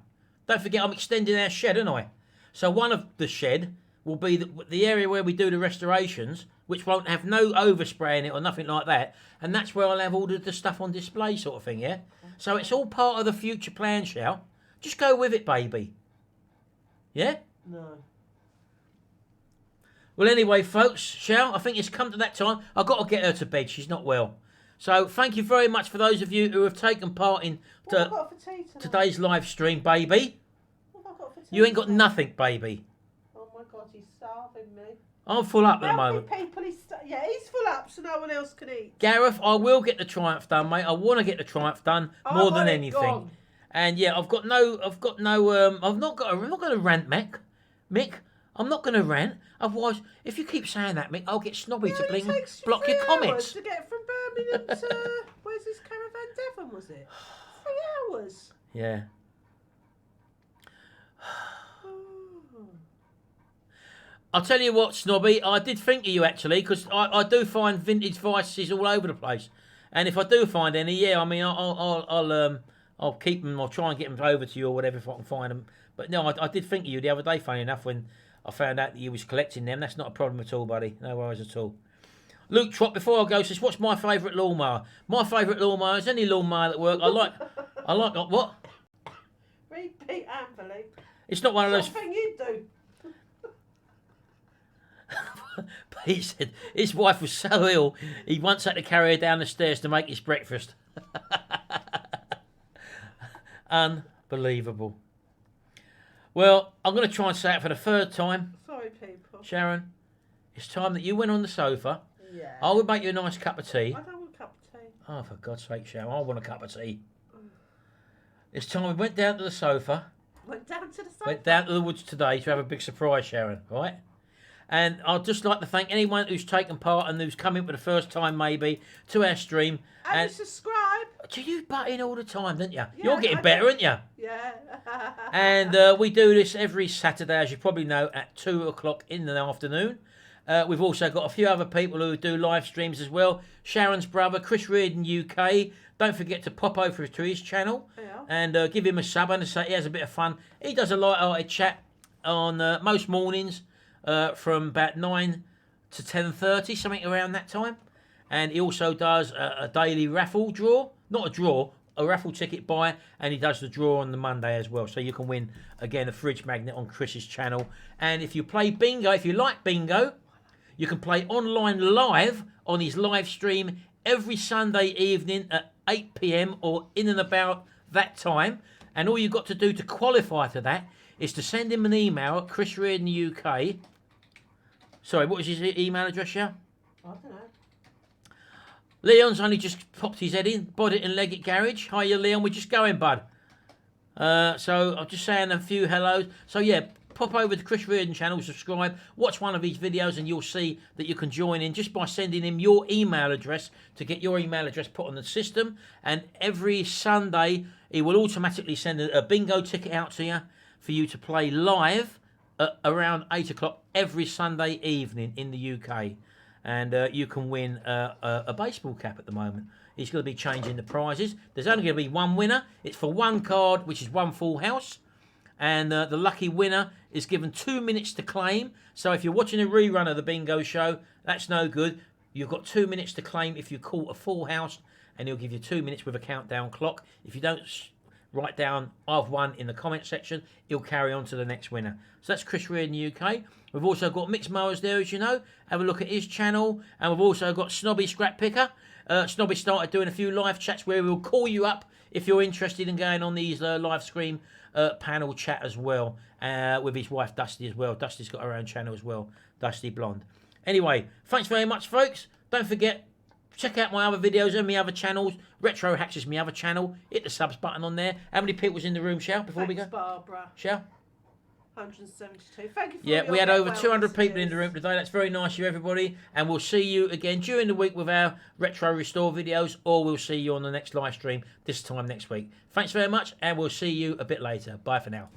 Don't forget I'm extending our shed, aren't I? So one of the shed will be the area where we do the restorations, which won't have no overspray in it or nothing like that. And that's where I'll have all the stuff on display sort of thing, yeah? So it's all part of the future plan, Shao. Just go with it, baby. Yeah? No. Well, anyway, folks, Shao, I think it's come to that time. I've got to get her to bed. She's not well. So thank you very much for those of you who have taken part in today's live stream, baby. What have I got for tea You ain't got tonight? nothing, baby. Oh my God, he's starving me. I'm full up at the How many moment. people he's full up so no one else can eat. Gareth, I will get the Triumph done, mate. I want to get the Triumph done more than anything. Gone. And yeah, I'm not going to rant, Mick. I'm not going to rant. Otherwise, if you keep saying that, Mick, I'll get snobby to bling block your comments. To get from Birmingham to where's this caravan? Devon, was it? 3 hours. Yeah. I'll tell you what, Snobby, I did think of you actually, because I do find vintage vices all over the place, and if I do find any, yeah, I mean, I'll keep them. I'll try and get them over to you or whatever if I can find them. But no, I did think of you the other day, funny enough, when I found out that you was collecting them. That's not a problem at all, buddy. No worries at all. Luke Trott, before I go, says, "What's my favourite lawnmower?" My favourite lawnmower is any lawnmower that works. I like what? Repeat Amberley. It's not one of those. Something you do. He said his wife was so ill, he once had to carry her down the stairs to make his breakfast. Unbelievable. Well, I'm going to try and say it for the third time. Sorry, people. Sharon, it's time that you went on the sofa. Yeah. I would make you a nice cup of tea. I don't want a cup of tea. Oh, for God's sake, Sharon, I want a cup of tea. It's time we went down to the sofa. Went down to the sofa. Went down to the woods today to have a big surprise, Sharon, right? And I'd just like to thank anyone who's taken part and who's come in for the first time, maybe, to our stream. And subscribe. Do you butt in all the time, don't you? Yeah, You're getting better, aren't you? Yeah. And we do this every Saturday, as you probably know, at 2 o'clock in the afternoon. We've also got a few other people who do live streams as well. Sharon's brother, Chris Reardon UK. Don't forget to pop over to his channel and give him a sub and say he has a bit of fun. He does a light-hearted chat on most mornings from about 9 to 10:30, something around that time. And he also does a daily raffle draw. Not a draw, a raffle ticket buy. And he does the draw on the Monday as well. So you can win, again, a fridge magnet on Chris's channel. And if you play bingo, if you like bingo, you can play online live on his live stream every Sunday evening at 8 p.m. or in and about that time. And all you've got to do to qualify to that is to send him an email at Chris Reardon UK. Sorry, what was his email address, yeah? I don't know. Leon's only just popped his head in. Bodit and Leggett Garage. Hiya, Leon. We're just going, bud. So I'm just saying a few hellos. So yeah, pop over to Chris Reardon channel, subscribe, watch one of his videos, and you'll see that you can join in just by sending him your email address to get your email address put on the system. And every Sunday, he will automatically send a bingo ticket out to you for you to play live at around 8 o'clock every Sunday evening in the UK. And you can win a baseball cap at the moment. He's going to be changing the prizes. There's only going to be one winner. It's for one card, which is one full house. And the lucky winner is given 2 minutes to claim. So if you're watching a rerun of the bingo show, that's no good. You've got 2 minutes to claim if you caught a full house. and he'll give you 2 minutes with a countdown clock. If you don't write down I've won in the comment section, he'll carry on to the next winner. So that's Chris Rear in the UK. We've also got Mixed Mowers there, as you know. Have a look at his channel. And we've also got Snobby Scrap Picker. Snobby started doing a few live chats where we'll call you up if you're interested in going on these live stream panel chat as well, with his wife Dusty as well. Dusty's got her own channel as well, Dusty Blonde. Anyway, thanks very much, folks. Don't forget, check out my other videos and my other channels. Retro Hacks is my other channel. Hit the subs button on there. How many people's in the room, Shell, before we go? Barbara. Shell? 172. Thank you for Yeah, we had over 200 messages. people in the room today. That's very nice of you, everybody. And we'll see you again during the week with our Retro Restore videos, or we'll see you on the next live stream this time next week. Thanks very much, and we'll see you a bit later. Bye for now.